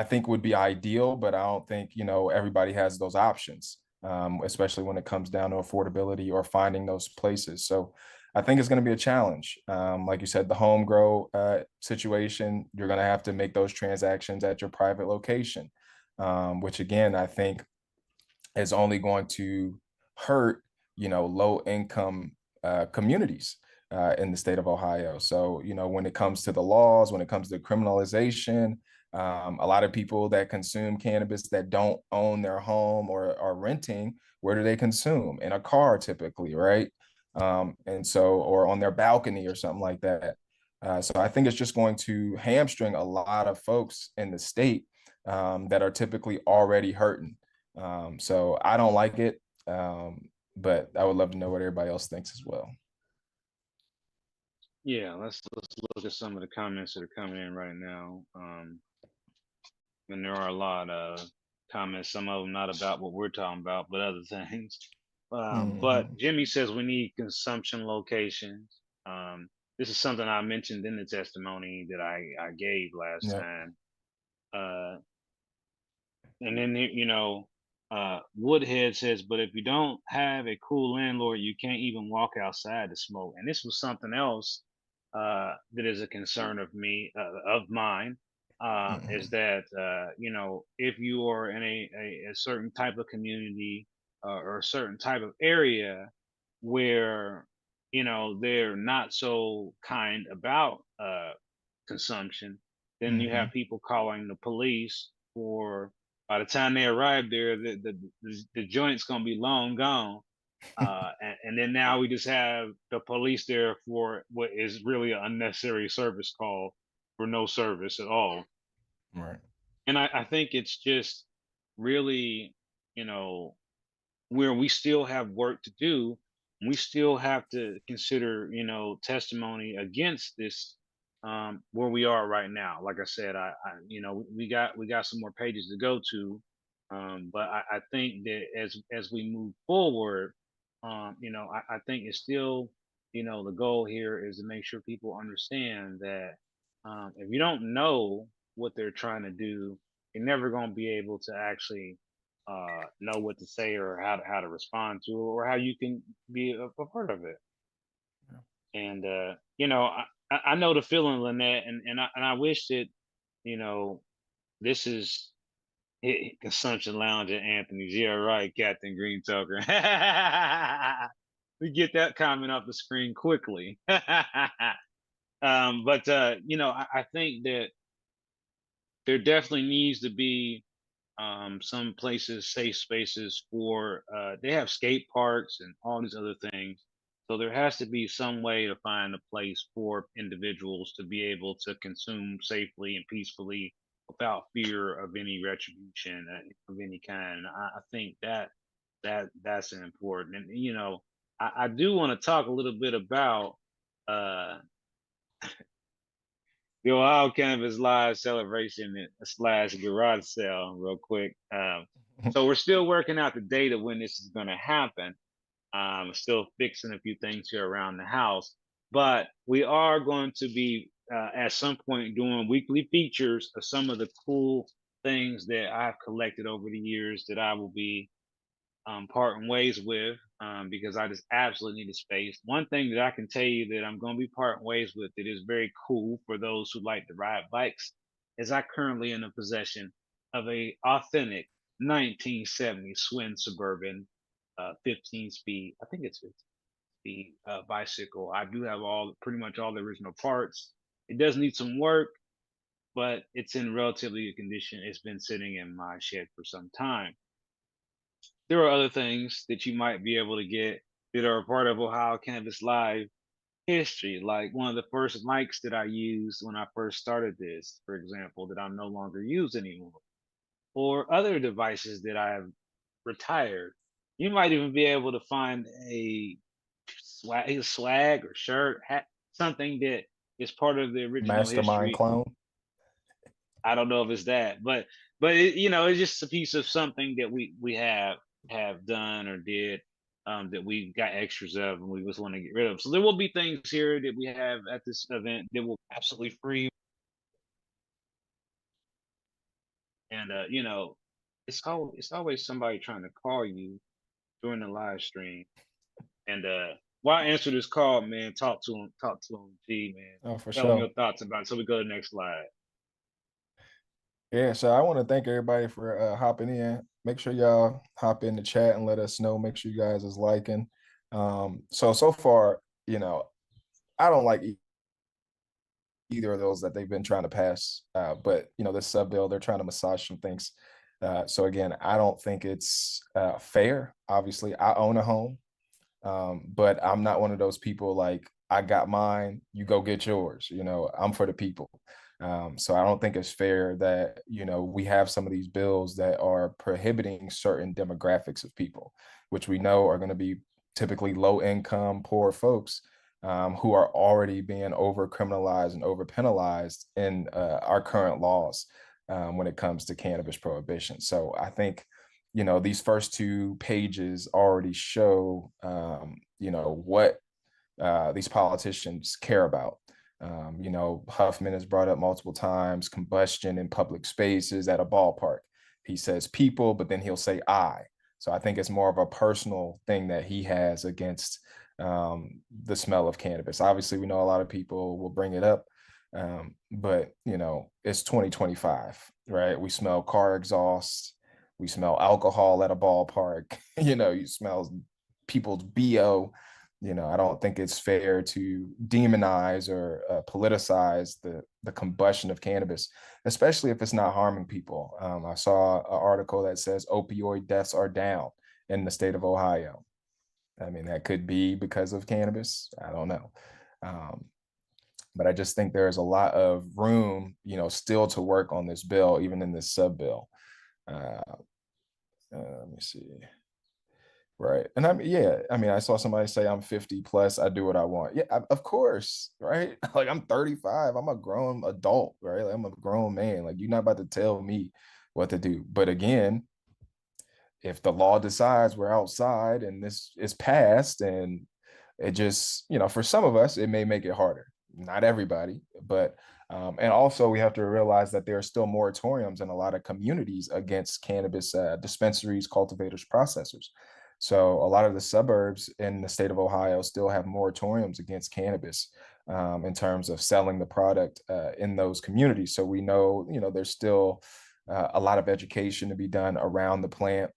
think would be ideal, but I don't think, everybody has those options, especially when it comes down to affordability or finding those places. So I think it's going to be a challenge. Like you said, the home grow situation, you're going to have to make those transactions at your private location, which again, I think is only going to hurt, low income communities in the state of Ohio. So, when it comes to the laws, when it comes to criminalization, a lot of people that consume cannabis that don't own their home or are renting, where do they consume? In a car, typically, right? And so, or on their balcony or something like that. So I think it's just going to hamstring a lot of folks in the state that are typically already hurting. So I don't like it, but I would love to know what everybody else thinks as well. Yeah, let's look at some of the comments that are coming in right now. And there are a lot of comments, some of them not about what we're talking about, but other things. But Mhm. Jimmy says we need consumption locations. This is something I mentioned in the testimony that I gave last Yeah. time. And then, Woodhead says, but if you don't have a cool landlord, you can't even walk outside to smoke. And this was something else that is a concern of mine, is Mhm. that, if you are in a certain type of community or a certain type of area where, they're not so kind about consumption, then you have Mhm. people calling the police for by the time they arrive there, the joint's gonna be long gone. And then now we just have the police there for what is really an unnecessary service call for no service at all. Right. And I think it's just really, you know, where we still have work to do. We still have to consider, testimony against this, where we are right now. Like I said, we got some more pages to go to, but I think that as we move forward, I think it's still, the goal here is to make sure people understand that if you don't know what they're trying to do, you're never going to be able to actually know what to say or how to respond to it or how you can be a part of it. Yeah. And I know the feeling, Lynette, and I wish that you know this is Consumption Lounge at Anthony's. Yeah, right, Captain Green Tucker. We get that comment off the screen quickly. But I think that there definitely needs to be some places, safe spaces for they have skate parks and all these other things. So there has to be some way to find a place for individuals to be able to consume safely and peacefully without fear of any retribution of any kind. And I think that's important. And I do want to talk a little bit about uh the Ohio Cannabis Live celebration slash garage sale real quick. So we're still working out the date of when this is going to happen. Still fixing a few things here around the house, but we are going to be at some point doing weekly features of some of the cool things that I've collected over the years that I will be parting ways with, because I just absolutely need a space. One thing that I can tell you that I'm going to be parting ways with that is very cool for those who like to ride bikes is I currently in the possession of a authentic 1970 Swin Suburban 15 speed. I think it's 15 speed bicycle. I do have pretty much all the original parts. It does need some work, but it's in relatively good condition. It's been sitting in my shed for some time. There are other things that you might be able to get that are a part of Ohio Cannabis Live history, like one of the first mics that I used when I first started this, for example, that I'm no longer use anymore, or other devices that I've retired. You might even be able to find a swag or shirt, hat, something that is part of the original Mastermind history. clone. I don't know if it's that, but it's just a piece of something that we have done or did, that we got extras of and we just want to get rid of. So there will be things here that we have at this event that will be absolutely free, and it's always somebody trying to call you during the live stream, and while I answer this call, man, talk to him, G man, Oh, for tell him sure. your thoughts about it. So we go to the next slide. Yeah, so I want to thank everybody for hopping in. Make sure y'all hop in the chat and let us know. Make sure you guys is liking. So far, I don't like either of those that they've been trying to pass. But this sub bill, they're trying to massage some things. So again, I don't think it's fair. Obviously, I own a home, but I'm not one of those people like I got mine, you go get yours. I'm for the people. So I don't think it's fair that, we have some of these bills that are prohibiting certain demographics of people, which we know are going to be typically low income, poor folks, who are already being over criminalized and over penalized in our current laws when it comes to cannabis prohibition. So I think, these first 2 pages already show, what these politicians care about. Huffman has brought up multiple times combustion in public spaces at a ballpark. He says people, but then he'll say I. So I think it's more of a personal thing that he has against the smell of cannabis. Obviously, we know a lot of people will bring it up, but it's 2025, right? We smell car exhaust, we smell alcohol at a ballpark. You smell people's BO. I don't think it's fair to demonize or politicize the combustion of cannabis, especially if it's not harming people. I saw an article that says opioid deaths are down in the state of Ohio. I mean, that could be because of cannabis. I don't know. But I just think there's a lot of room, still to work on this bill, even in this sub bill. Let me see. Right. And I saw somebody say I'm 50 plus, I do what I want. Yeah, of course, right? Like I'm 35, I'm a grown adult, right? Like, I'm a grown man. Like you're not about to tell me what to do. But again, if the law decides we're outside and this is passed, and it just, for some of us, it may make it harder. Not everybody, but and also we have to realize that there are still moratoriums in a lot of communities against cannabis dispensaries, cultivators, processors. So a lot of the suburbs in the state of Ohio still have moratoriums against cannabis in terms of selling the product in those communities. So we know, there's still a lot of education to be done around the plant.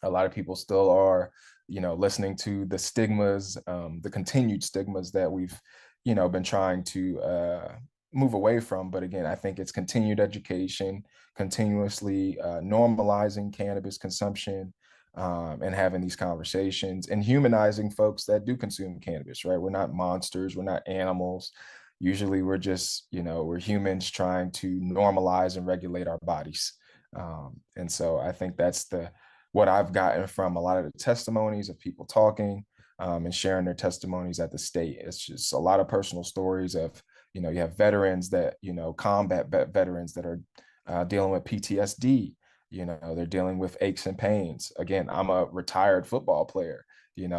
A lot of people still are, listening to the stigmas, the continued stigmas that we've, been trying to move away from. But again, I think it's continued education, continuously normalizing cannabis consumption, and having these conversations and humanizing folks that do consume cannabis, right? We're not monsters, we're not animals. Usually we're just, we're humans trying to normalize and regulate our bodies. And so I think that's what I've gotten from a lot of the testimonies of people talking and sharing their testimonies at the state. It's just a lot of personal stories of, you have veterans that, combat veterans that are dealing with PTSD. They're dealing with aches and pains. Again, I'm a retired football player,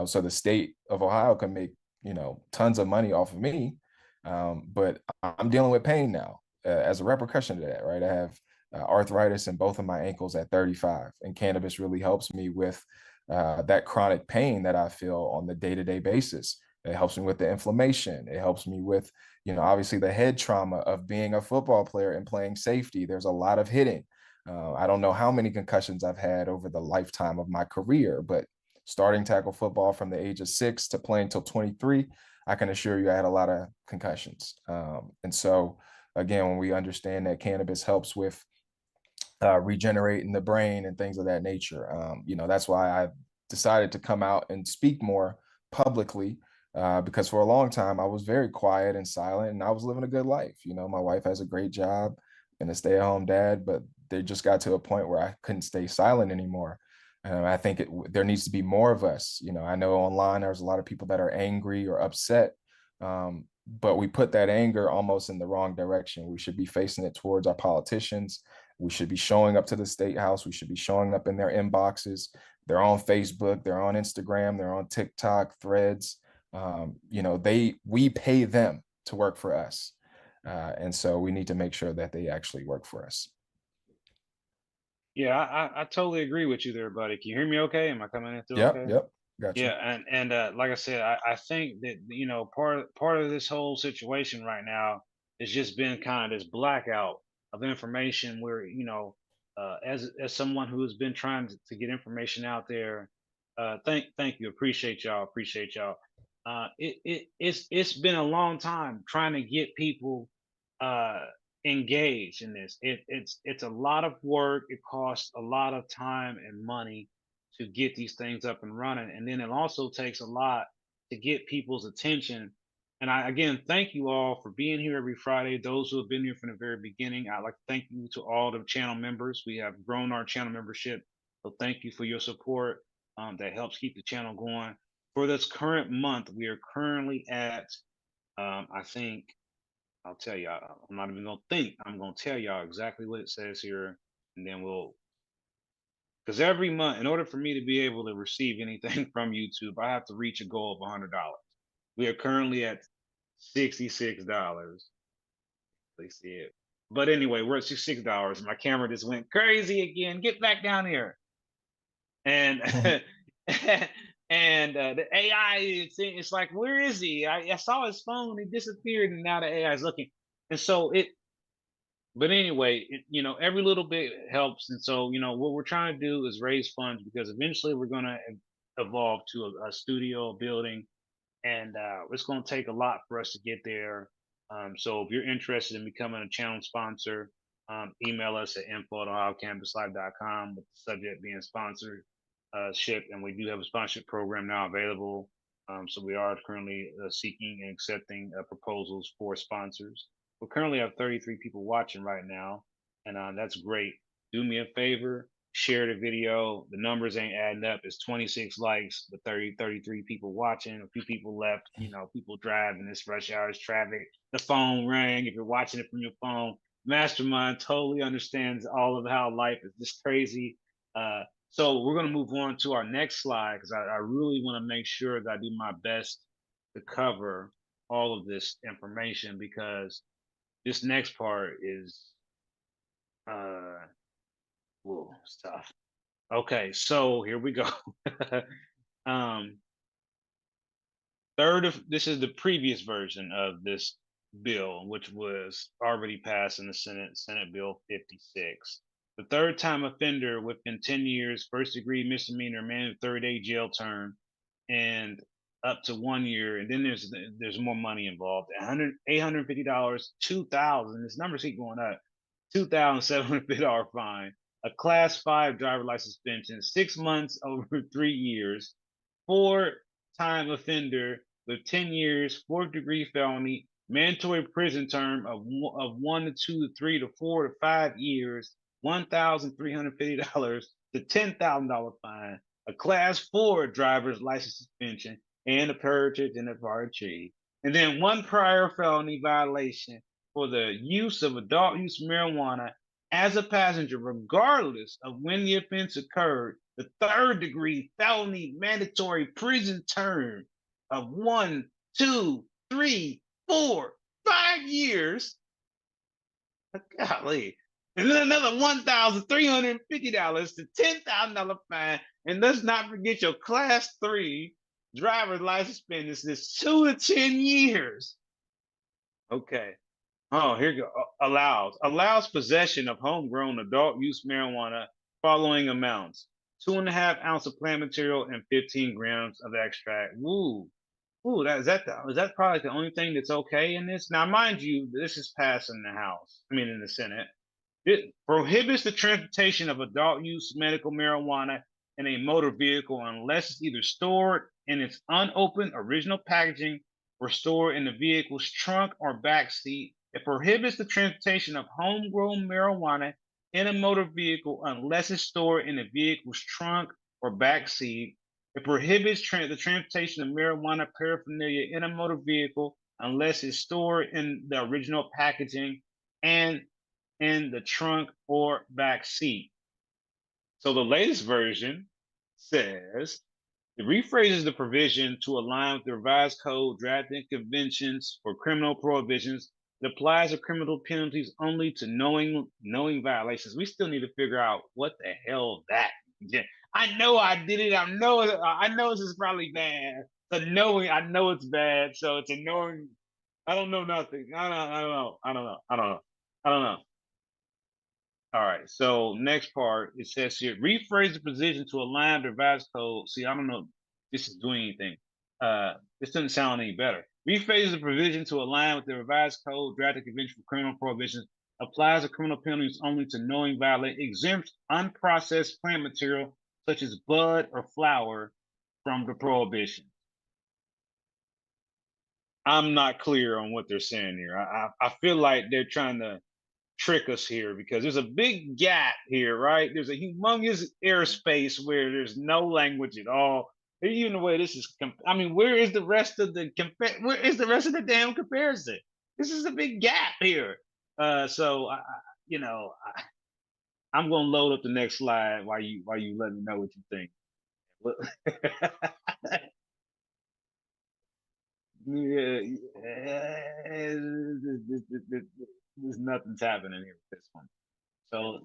so the state of Ohio can make, tons of money off of me. But I'm dealing with pain now as a repercussion of that, right? I have arthritis in both of my ankles at 35, and cannabis really helps me with that chronic pain that I feel on the day-to-day basis. It helps me with the inflammation. It helps me with, obviously the head trauma of being a football player and playing safety. There's a lot of hitting. I don't know how many concussions I've had over the lifetime of my career, but starting tackle football from the age of 6 to playing till 23, I can assure you I had a lot of concussions. And so, again, when we understand that cannabis helps with regenerating the brain and things of that nature, that's why I decided to come out and speak more publicly, because for a long time I was very quiet and silent, and I was living a good life. My wife has a great job and a stay-at-home dad, but they just got to a point where I couldn't stay silent anymore. I think there needs to be more of us. I know online there's a lot of people that are angry or upset, but we put that anger almost in the wrong direction. We should be facing it towards our politicians. We should be showing up to the state house. We should be showing up in their inboxes. They're on Facebook, they're on Instagram, they're on TikTok, Threads. We pay them to work for us. And so we need to make sure that they actually work for us. Yeah, I totally agree with you there, buddy. Can you hear me okay? Am I coming in through Yep, okay? yep, got you. Yeah, and like I said, I think that part of this whole situation right now has just been kind of this blackout of information where as someone who has been trying to get information out there, thank you, appreciate y'all. It's been a long time trying to get people uh engaged in this. It's a lot of work. It costs a lot of time and money to get these things up and running. And then it also takes a lot to get people's attention And I again thank you all for being here every Friday. Those who have been here from the very beginning, I'd like to thank you to all the channel members. We have grown our channel membership, so thank you for your support. That helps keep the channel going. For this current month, we are currently at, I think I'll tell y'all. I'm not even gonna think. I'm gonna tell y'all exactly what it says here, and then we'll. Because every month, in order for me to be able to receive anything from YouTube, I have to reach a goal of $100. We are currently at $66. They see it. But anyway, we're at $66. My camera just went crazy again. Get back down here. And and the AI, it's like, where is he? I saw his phone, he disappeared, and now the AI is looking. And so but anyway, every little bit helps. And so, what we're trying to do is raise funds because eventually we're going to evolve to a studio building, and it's going to take a lot for us to get there. So if you're interested in becoming a channel sponsor, email us at info@ohiocannabislife.com with the subject being sponsorship. And we do have a sponsorship program now available. So we are currently seeking and accepting proposals for sponsors. We currently have 33 people watching right now, and that's great. Do me a favor, share the video. The numbers ain't adding up. It's 26 likes, but 33 people watching. A few people left. People driving. This rush hour's traffic. The phone rang. If you're watching it from your phone, Mastermind totally understands all of how life is just crazy. So we're going to move on to our next slide because I really want to make sure that I do my best to cover all of this information because this next part is it's tough. Okay, so here we go. This is the previous version of this bill, which was already passed in the Senate Bill 56. The third time offender within 10 years, first degree misdemeanor, mandatory 30-day jail term, and up to 1 year. And then there's more money involved. $850, $2,000. This numbers keep going up. $2,750 fine. A class 5 driver license suspension, 6 months over 3 years. 4-time offender with 10 years, 4th degree felony, mandatory prison term of 1 to 2 to 3 to 4 to 5 years, $1,350 to $10,000 fine, a class 4 driver's license suspension, and a purge and a party. And then 1 prior felony violation for the use of adult use marijuana as a passenger, regardless of when the offense occurred. The 3rd degree felony mandatory prison term of 1, 2, 3, 4, 5 years. Golly. And then another $1,350 to $10,000 fine. And let's not forget your class 3 driver's license suspended is 2 to 10 years. Okay. Oh, here you go. Allows possession of homegrown adult use marijuana following amounts: 2.5 ounces of plant material and 15 grams of extract. Ooh, is that probably the only thing that's okay in this? Now, mind you, this is passed in the Senate. It prohibits the transportation of adult use medical marijuana in a motor vehicle unless it's either stored in its unopened original packaging or stored in the vehicle's trunk or back seat. It prohibits the transportation of homegrown marijuana in a motor vehicle unless it's stored in the vehicle's trunk or back seat. It prohibits the transportation of marijuana paraphernalia in a motor vehicle unless it's stored in the original packaging and in the trunk or back seat. So the latest version says it rephrases the provision to align with the revised code drafting conventions for criminal prohibitions. It applies to criminal penalties only to knowing violations. We still need to figure out what the hell that. I know I did it. I know this is probably bad. But knowing, I know it's bad. So it's a knowing. I don't know nothing. I don't know. All right. So next part, it says here, rephrase the position to align the revised code. See, I don't know if this is doing anything. This doesn't sound any better. Rephrase the provision to align with the revised code, drafted convention for criminal prohibitions, applies to criminal penalties only to knowing violate, exempts unprocessed plant material such as bud or flower from the prohibition. I'm not clear on what they're saying here. I feel like they're trying to trick us here because there's a big gap here, right? There's a humongous airspace where there's no language at all. Even the way this is, I mean, where is the rest of the where is the rest of the damn comparison? This is a big gap here. So you know, I'm gonna load up the next slide while you let me know what you think. Yeah, there's nothing's happening here with this one. So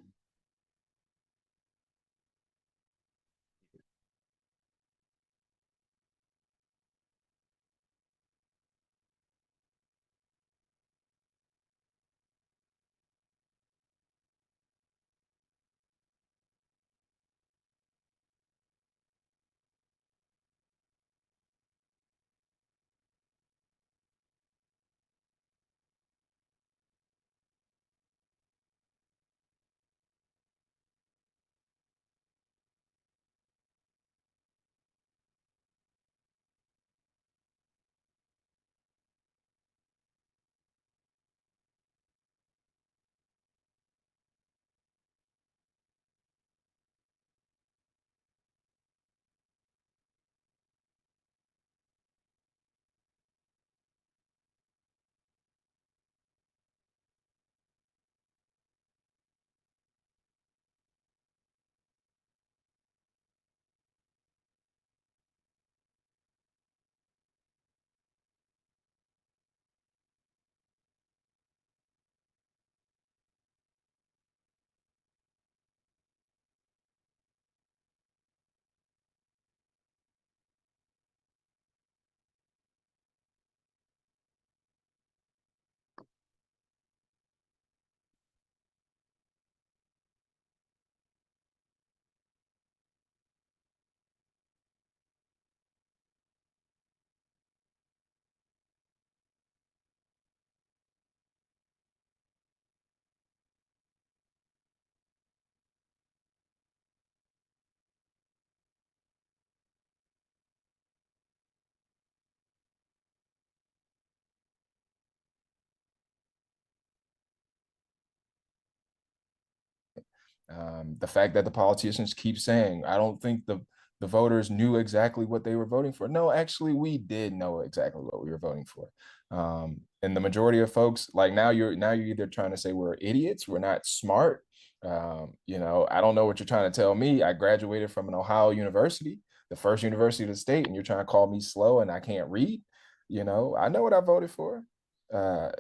The fact that the politicians keep saying, I don't think the voters knew exactly what they were voting for. No, actually, we did know exactly what we were voting for. And the majority of folks, like now you're either trying to say we're idiots, we're not smart. You know, I don't know what you're trying to tell me. I graduated from an Ohio university, the first university of the state, and you're trying to call me slow and I can't read. You know, I know what I voted for.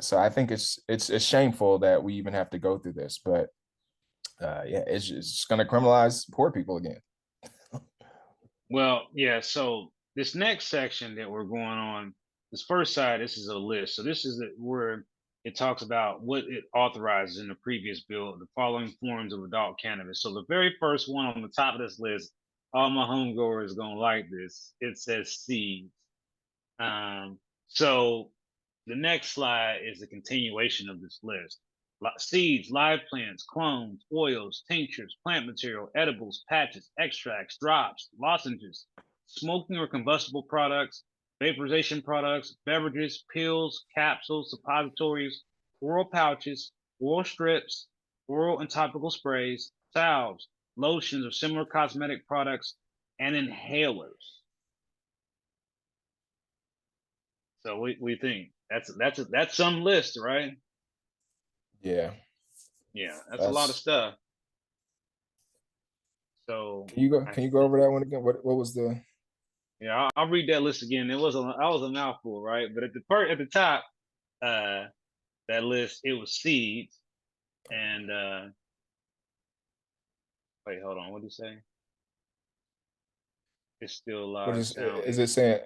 So I think it's shameful that we even have to go through this, but yeah, it's just going to criminalize poor people again. well, yeah, so this next section that we're going on, this first side, this is a list. So this is where it talks about what it authorizes in the previous bill, the following forms of adult cannabis. So the very first one on the top of this list, all my homegoers gonna like this. It says seeds. So the next slide is a continuation of this list. Seeds, live plants, clones, oils, tinctures, plant material, edibles, patches, extracts, drops, lozenges, smoking or combustible products, vaporization products, beverages, pills, capsules, suppositories, oral pouches, oral strips, oral and topical sprays, salves, lotions or similar cosmetic products, and inhalers. So we think that's some list, right? Yeah, Yeah, that's a lot of that's. stuff. So Can you go? I Can you go over that one again? What was the? yeah, I'll read that list again. It was I was a mouthful, right? But at the top, uh, that list it was seeds and wait, hold on, what did you say? It's still What live sound is it issue. saying?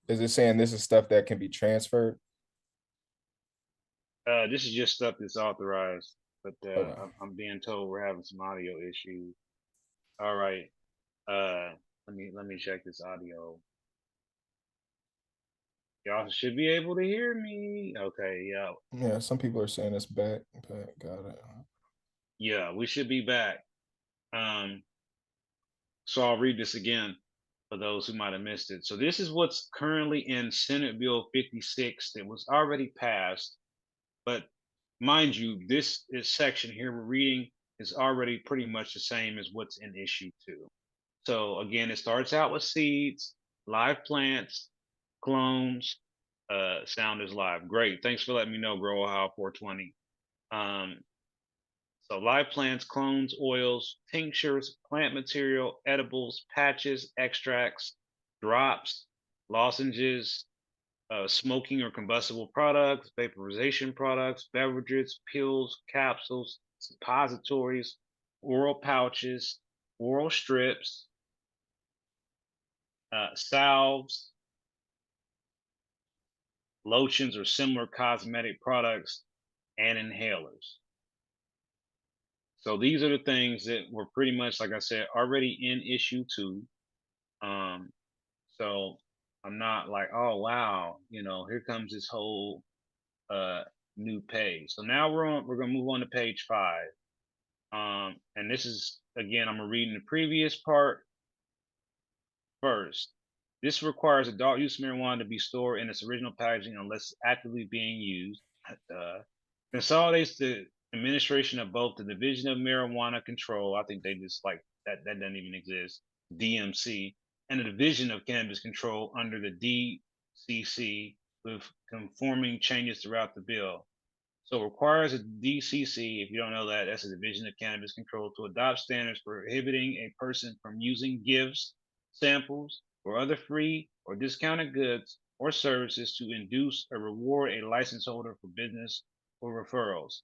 Is it saying this is stuff that can be transferred? This is just stuff that's authorized, but Okay. I'm being told we're having some audio issues. All right, uh, let me check this audio. Y'all should be able to hear me. Okay, yeah. Yeah, some people are saying it's back. Back. Got it. Yeah, we should be back. So I'll read this again. for those who might have missed it. So this is what's currently in Senate Bill 56 that was already passed. But mind you, this section here we're reading is already pretty much the same as what's in issue 2. So again, it starts out with seeds, live plants, clones. Sound is live. Great. Thanks for letting me know, Grow Ohio 420. So live plants, clones, oils, tinctures, plant material, edibles, patches, extracts, drops, lozenges, smoking or combustible products, vaporization products, beverages, pills, capsules, suppositories, oral pouches, oral strips, salves, lotions or similar cosmetic products, and inhalers. So these are the things that were pretty much, like I said, already in issue 2. So I'm not like, oh wow, here comes this whole new page. So now we're gonna move on to page 5. And this is again, I'm reading the previous part first. This requires adult use marijuana to be stored in its original packaging unless actively being used. Consolidates the administration of both the Division of Marijuana Control, I think they just like that doesn't even exist, DMC, and the Division of Cannabis Control under the DCC with conforming changes throughout the bill. So it requires a DCC, if you don't know that, that's a Division of Cannabis Control, to adopt standards prohibiting a person from using gifts, samples, or other free or discounted goods or services to induce or reward a license holder for business or referrals.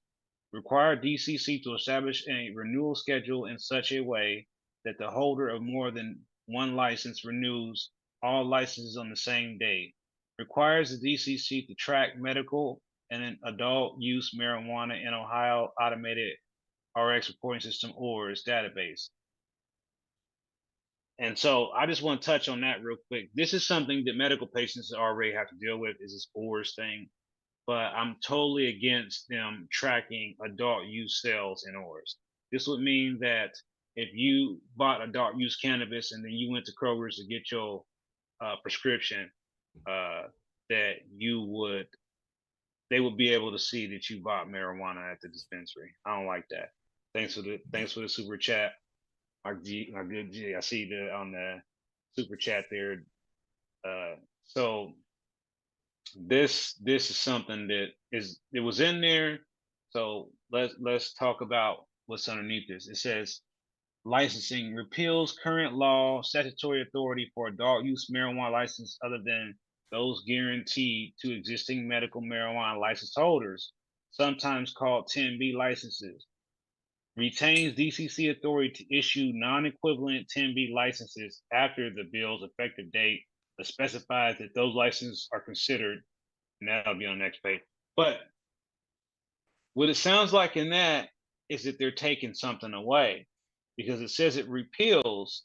Require DCC to establish a renewal schedule in such a way that the holder of more than one license renews all licenses on the same date. Requires the DCC to track medical and adult use marijuana in Ohio Automated RX Reporting System, ORS database. And so I just want to touch on that real quick. This is something that medical patients already have to deal with, is this ORS thing. But I'm totally against them tracking adult use sales in ORS. This would mean that if you bought adult use cannabis and then you went to Kroger's to get your prescription, that they would be able to see that you bought marijuana at the dispensary. I don't like that. Thanks for the super chat. Our good G, I see on the super chat there. So this is something that it was in there. So let's talk about what's underneath this. It says licensing repeals current law statutory authority for adult use marijuana license other than those guaranteed to existing medical marijuana license holders, sometimes called 10B licenses. Retains DCC authority to issue non-equivalent 10B licenses after the bill's effective date, but specifies that those licenses are considered, and that'll be on the next page. But what it sounds like in that is that they're taking something away, because it says it repeals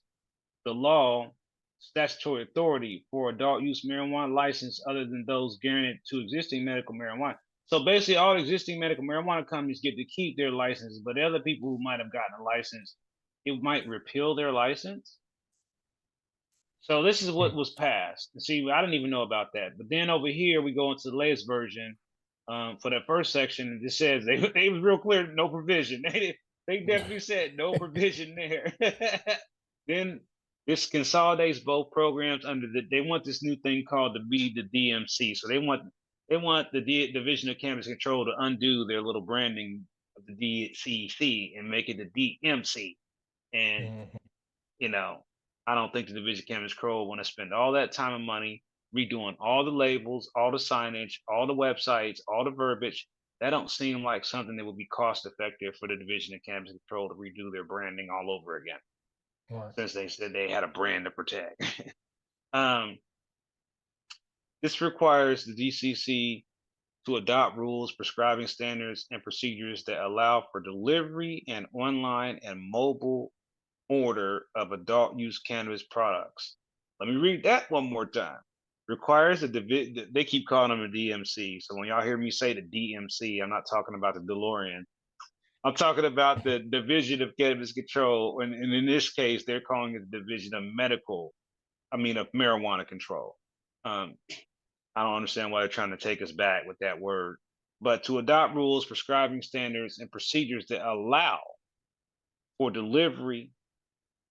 the law statutory authority for adult use marijuana license other than those guaranteed to existing medical marijuana. So basically, all existing medical marijuana companies get to keep their licenses, but other people who might have gotten a license, it might repeal their license. So this is what was passed. See, I didn't even know about that. But then over here, we go into the latest version. For that first section, it says they was real clear, no provision. They definitely said no provision there. Then this consolidates both programs under they want this new thing called the DMC. So they want the Division of Cannabis Control to undo their little branding of the DCC and make it the DMC. And I don't think the Division of Cannabis Control want to spend all that time and money redoing all the labels, all the signage, all the websites, all the verbiage. That don't seem like something that would be cost effective for the Division of Cannabis Control to redo their branding all over again. Right. Since they said they had a brand to protect. This requires the DCC to adopt rules, prescribing standards, and procedures that allow for delivery and online and mobile order of adult use cannabis products. Let me read that one more time. Requires they keep calling them a DMC. So when y'all hear me say the DMC, I'm not talking about the DeLorean. I'm talking about the Division of Cannabis Control, and in this case, they're calling it the Division of Medical of marijuana control. I don't understand why they're trying to take us back with that word, but to adopt rules, prescribing standards, and procedures that allow for delivery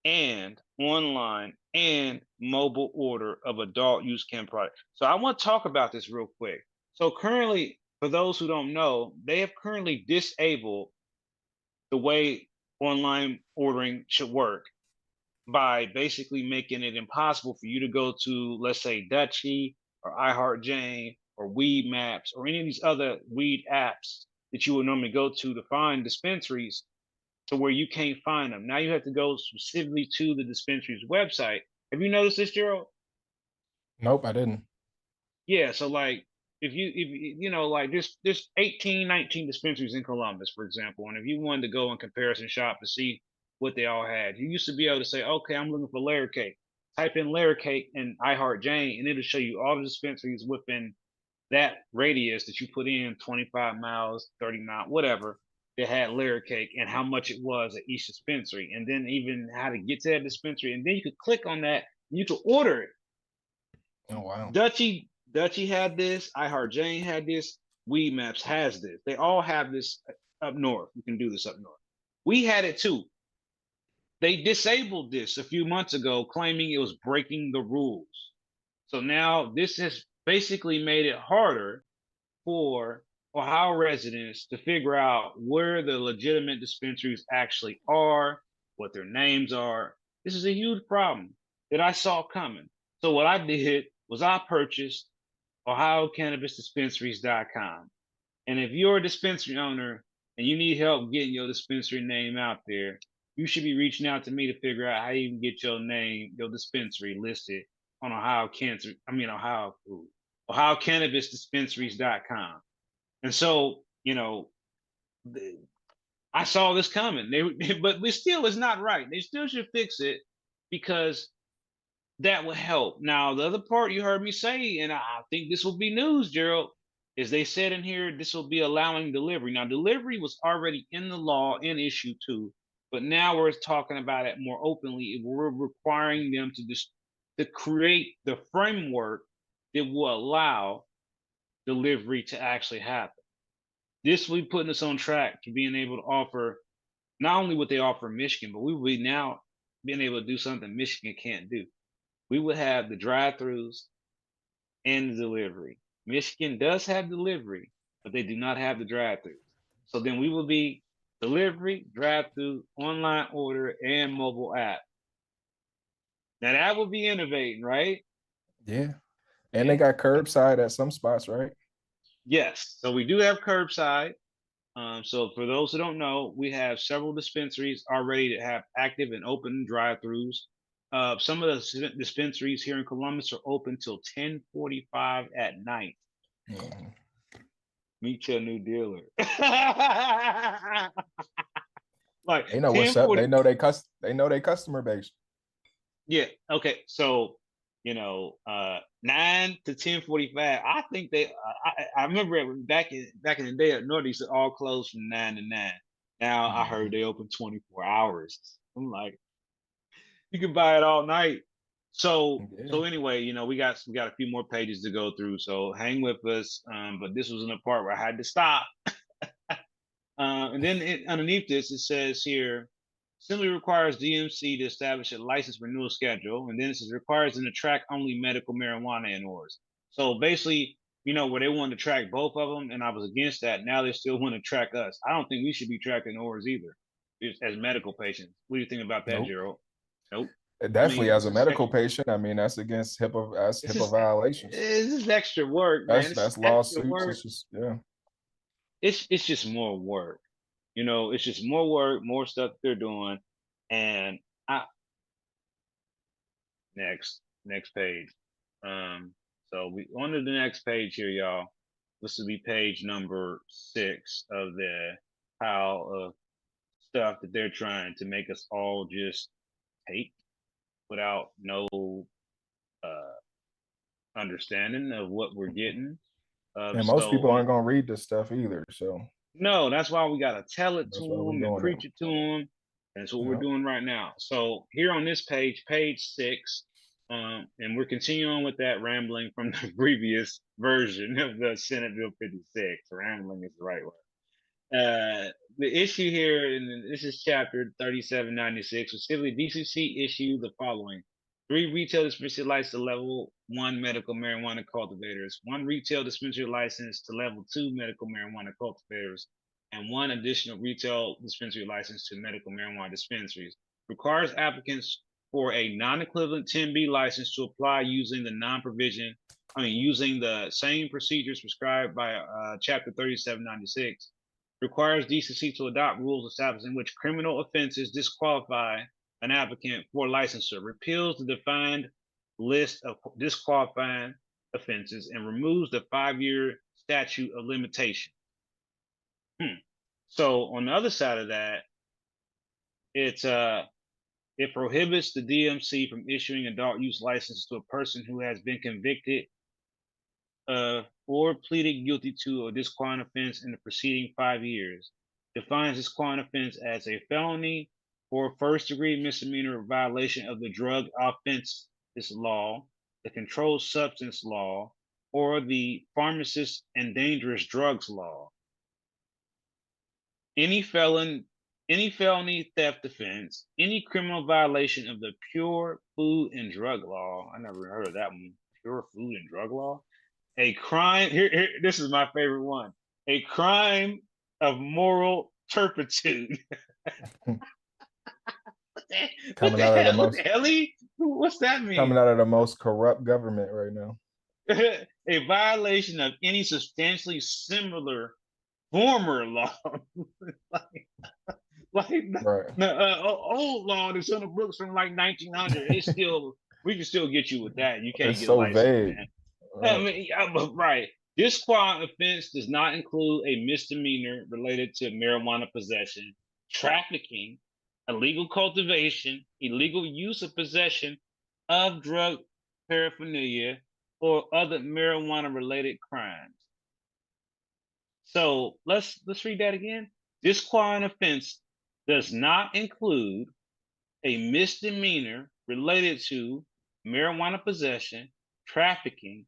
and online and mobile order of adult use cannabis products. So I want to talk about this real quick. So currently, for those who don't know, they have currently disabled the way online ordering should work by basically making it impossible for you to go to, let's say, Dutchie or iHeartJane or Weed Maps or any of these other weed apps that you would normally go to find dispensaries, to where you can't find them. Now you have to go specifically to the dispensary's website. Have you noticed this, Gerald? Nope, I didn't. Yeah, so like if you know, like there's 18, 19 dispensaries in Columbus, for example, and if you wanted to go and comparison shop to see what they all had, you used to be able to say, okay, I'm looking for layer cake. Type in layer cake in iHeartJane, and it'll show you all the dispensaries within that radius that you put in, 25 miles, 30 miles, whatever, that had layer cake and how much it was at each dispensary, and then even how to get to that dispensary, and then you could click on that, and you could order it. Oh wow. Dutchie had this. I Heart Jane had this. Weed Maps has this. They all have this up north. You can do this up north. We had it too. They disabled this a few months ago, claiming it was breaking the rules. So now this has basically made it harder for Ohio residents to figure out where the legitimate dispensaries actually are, what their names are. This is a huge problem that I saw coming. So what I did was I purchased OhioCannabisDispensaries.com. And if you're a dispensary owner and you need help getting your dispensary name out there, you should be reaching out to me to figure out how you can get your name, your dispensary listed on OhioCannabisDispensaries.com. And so, I saw this coming. But still, it's not right. They still should fix it because that would help. Now, the other part you heard me say, and I think this will be news, Gerald, is they said in here this will be allowing delivery. Now, delivery was already in the law in issue 2, but now we're talking about it more openly. We're requiring them to create the framework that will allow delivery to actually happen. This will be putting us on track to being able to offer not only what they offer in Michigan, but we will be now being able to do something Michigan can't do. We would have the drive-throughs and the delivery. Michigan does have delivery, but they do not have the drive-throughs. So then we will be delivery, drive-through, online order, and mobile app. Now that would be innovating, right? Yeah. And they got curbside at some spots, right? Yes. So we do have curbside. So for those who don't know, we have several dispensaries already that have active and open drive-throughs. Some of the dispensaries here in Columbus are open till 10:45 at night. Mm-hmm. Meet your new dealer. Like They know what's up. They know they customer base. Yeah. Okay. So 9 to 10:45. I think I remember back in the day at Northeast, it all closed from 9 to 9. Now I heard they open 24 hours. I'm like, you can buy it all night. So anyway, we got a few more pages to go through. So hang with us. But this was in the part where I had to stop. And then underneath this, it says here, simply requires DMC to establish a license renewal schedule. And then it says requires them to track only medical marijuana in orders. So basically, where they wanted to track both of them, and I was against that. Now they still want to track us. I don't think we should be tracking orders either, as medical patients. What do you think about that, Nope. Gerald? Nope. Definitely, as a medical patient, I mean that's against HIPAA. That's HIPAA violations. This is extra work, man. That's lawsuits. It's just It's just more work. It's just more work, more stuff they're doing. And next page. So we on to the next page here, y'all. This will be page number 6 of the pile of stuff that they're trying to make us all just take without no understanding of what we're getting. And most people aren't gonna read this stuff either. So no, that's why we gotta tell it to them and preach it to them. That's what we're doing right now. So here on this page, page 6, And we're continuing with that rambling from the previous version of the Senate Bill 56. Rambling is the right word. The issue here, and this is chapter 3796, specifically DCC issued the following: 3 retail dispensary license to level 1 medical marijuana cultivators, 1 retail dispensary license to level 2 medical marijuana cultivators, and 1 additional retail dispensary license to medical marijuana dispensaries. Requires applicants for a non-equivalent 10B license to apply using the same procedures prescribed by chapter 3796. Requires DCC to adopt rules establishing which criminal offenses disqualify an applicant for licensure, repeals the defined list of disqualifying offenses, and removes the 5-year statute of limitation. So on the other side of that, it prohibits the DMC from issuing adult use licenses to a person who has been convicted or pleaded guilty to a disqualifying offense in the preceding 5 years. Defines disqualifying offense as a felony or first-degree misdemeanor violation of the drug offense law, the controlled substance law, or the pharmacist and dangerous drugs law. Any felony theft offense, any criminal violation of the pure food and drug law. I never heard of that one. Pure food and drug law. A crime. Here, this is my favorite one. A crime of moral turpitude. Coming out of the What most the hell? What's that mean? coming out of the most corrupt government right now. A violation of any substantially similar former law. Right. The old law that's on the books from like 1900. We can still get you with that. You can't It's get a so license, vague. man. Right. I mean, right. This qualifying offense does not include a misdemeanor related to marijuana possession, trafficking, illegal cultivation, illegal use of possession of drug paraphernalia, or other marijuana-related crimes. So let's read that again. This qualifying offense does not include a misdemeanor related to marijuana possession, trafficking,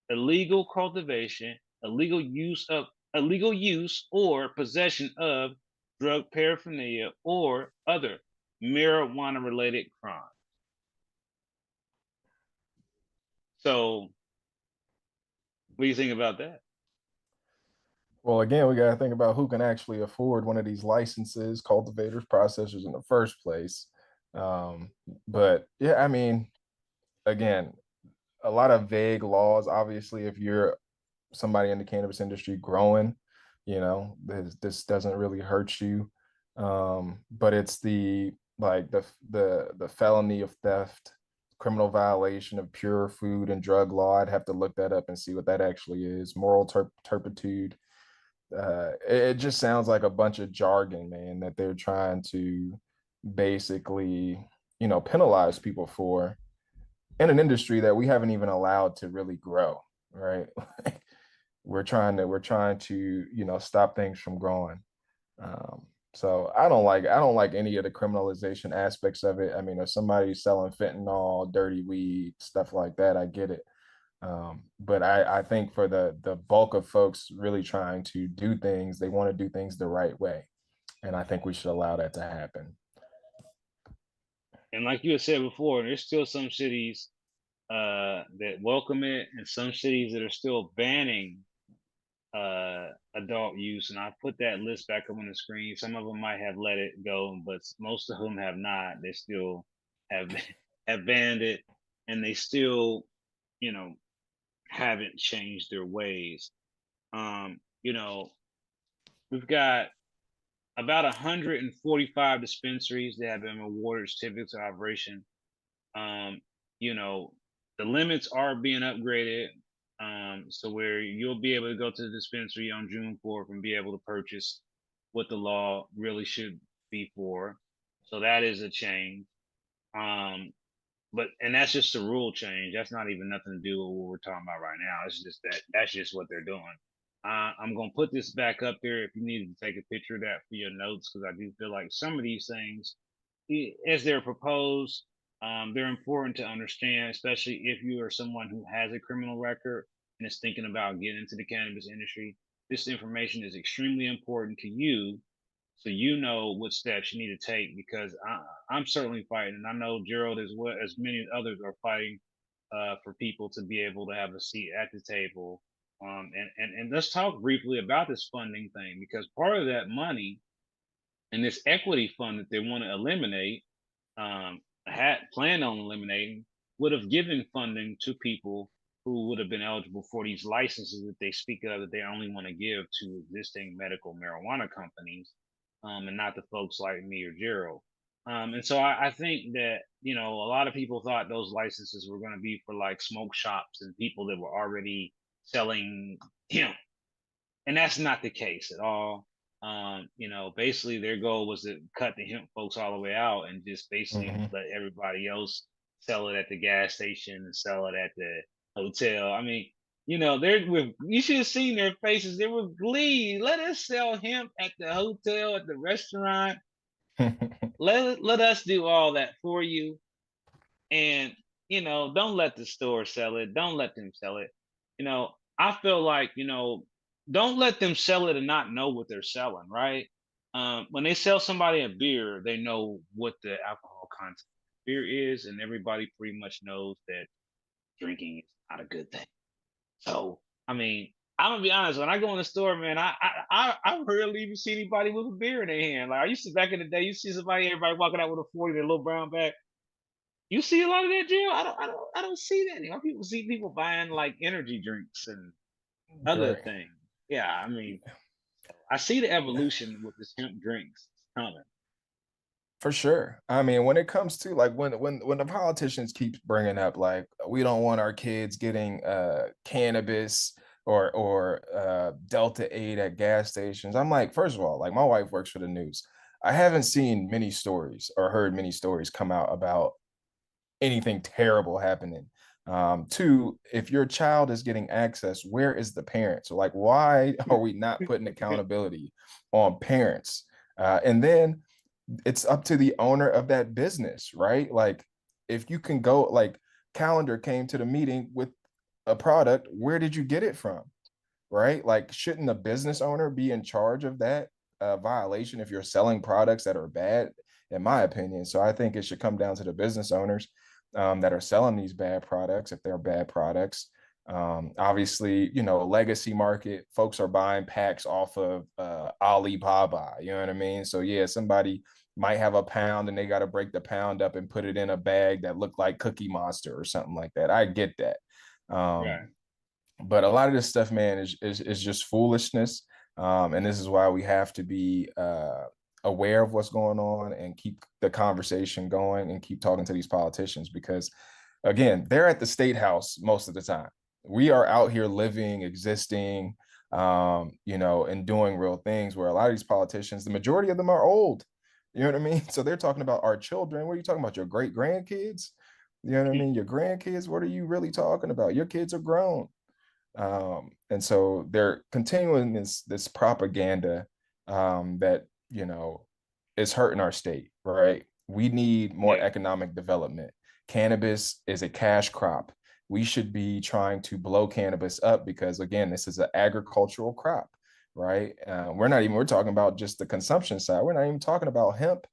illegal cultivation, illegal use or possession of drug paraphernalia, or other marijuana related crimes. So what do you think about that? Well, again, we got to think about who can actually afford one of these licenses, cultivators, processors in the first place. But yeah, I mean, again, a lot of vague laws. Obviously, if you're somebody in the cannabis industry growing, this doesn't really hurt you. But it's the felony of theft, criminal violation of pure food and drug law. I'd have to look that up and see what that actually is. Moral turpitude. It just sounds like a bunch of jargon, man, that they're trying to basically, penalize people for in an industry that we haven't even allowed to really grow, right? we're trying to stop things from growing. So I don't like any of the criminalization aspects of it. I mean, if somebody's selling fentanyl, dirty weed, stuff like that, I get it. But I think for the bulk of folks really trying to do things, they want to do things the right way. And I think we should allow that to happen. And like you had said before, there's still some cities that welcome it, and some cities that are still banning adult use. And I put that list back up on the screen. Some of them might have let it go, but most of them have not. They still have have banned it, and they still, haven't changed their ways. We've got about 145 dispensaries that have been awarded certificates of operation. The limits are being upgraded, so where you'll be able to go to the dispensary on June 4th and be able to purchase what the law really should be for. So that is a change. And that's just a rule change. That's not even nothing to do with what we're talking about right now. It's just that's just what they're doing. I'm gonna put this back up there if you needed to take a picture of that for your notes, because I do feel like some of these things, as they're proposed, they're important to understand, especially if you are someone who has a criminal record and is thinking about getting into the cannabis industry. This information is extremely important to you, so you know what steps you need to take. Because I'm certainly fighting, and I know Gerald as well as many others are fighting for people to be able to have a seat at the table. And let's talk briefly about this funding thing, because part of that money and this equity fund that they want to eliminate, had planned on eliminating, would have given funding to people who would have been eligible for these licenses that they speak of, that they only want to give to existing medical marijuana companies, and not the folks like me or Gerald. And so I think that, a lot of people thought those licenses were going to be for like smoke shops and people that were already selling hemp, and that's not the case at all. Basically their goal was to cut the hemp folks all the way out and just basically Hmm. let everybody else sell it at the gas station and sell it at the hotel. I mean, they're with you should have seen their faces. They were glee. Let us sell hemp at the hotel, at the restaurant. Let us do all that for you. And don't let the store sell it. Don't let them sell it. I feel like, don't let them sell it and not know what they're selling, right? When they sell somebody a beer, they know what the alcohol content of beer is, and everybody pretty much knows that drinking is not a good thing. So, I mean, I'm gonna be honest. When I go in the store, man, I rarely even see anybody with a beer in their hand. Like I used to back in the day, you see everybody walking out with a 40 in a little brown bag. You see a lot of that, Jill. I don't see that anymore. People see people buying like energy drinks and other Right. things. Yeah, I mean, I see the evolution with this hemp drinks coming. For sure. I mean, when it comes to like when the politicians keep bringing up like we don't want our kids getting cannabis or Delta 8 at gas stations. I'm like, first of all, like my wife works for the news. I haven't seen many stories or heard many stories come out about anything terrible happening. Two, if your child is getting access, where is the parent? So like, why are we not putting accountability on parents? And then it's up to the owner of that business, right? Like if you can go like Calendar came to the meeting with a product, where did you get it from? Right? Like shouldn't the business owner be in charge of that violation if you're selling products that are bad, in my opinion? So I think it should come down to the business owners that are selling these bad products if they're bad products. Obviously, legacy market folks are buying packs off of Alibaba. You know what I mean? So yeah, somebody might have a pound and they got to break the pound up and put it in a bag that looked like Cookie Monster or something like that. I get that. Right. But a lot of this stuff, man, is just foolishness. And this is why we have to be aware of what's going on and keep the conversation going and keep talking to these politicians because, again, they're at the state house most of the time. We are out here living, existing, and doing real things where a lot of these politicians, the majority of them are old. You know what I mean? So they're talking about our children. What are you talking about? Your great grandkids? You know what I mean? Your grandkids? What are you really talking about? Your kids are grown. And so they're continuing this propaganda that is hurting our state, right? We need more Yeah. economic development. Cannabis is a cash crop. We should be trying to blow cannabis up because again, this is an agricultural crop, right? We're talking about just the consumption side. We're not even talking about hemp.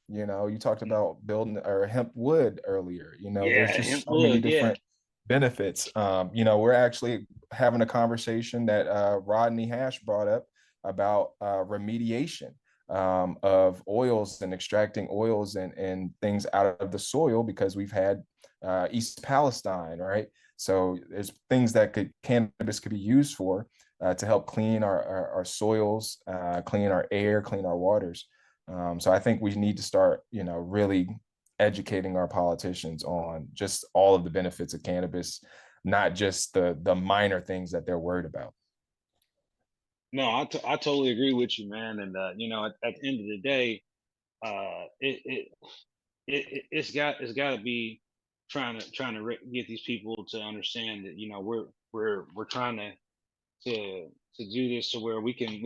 You talked about building or hemp wood earlier. There's Yeah, just hemp so many wood. Yeah. different benefits. We're actually having a conversation that Rodney Hash brought up about remediation of oils and extracting oils and things out of the soil because we've had East Palestine, right? So there's things that cannabis could be used for to help clean our soils, clean our air, clean our waters. So I think we need to start, really educating our politicians on just all of the benefits of cannabis, not just the minor things that they're worried about. No, I totally agree with you, man. And at the end of the day, it's got to be trying to get these people to understand that we're trying to to do this to where we can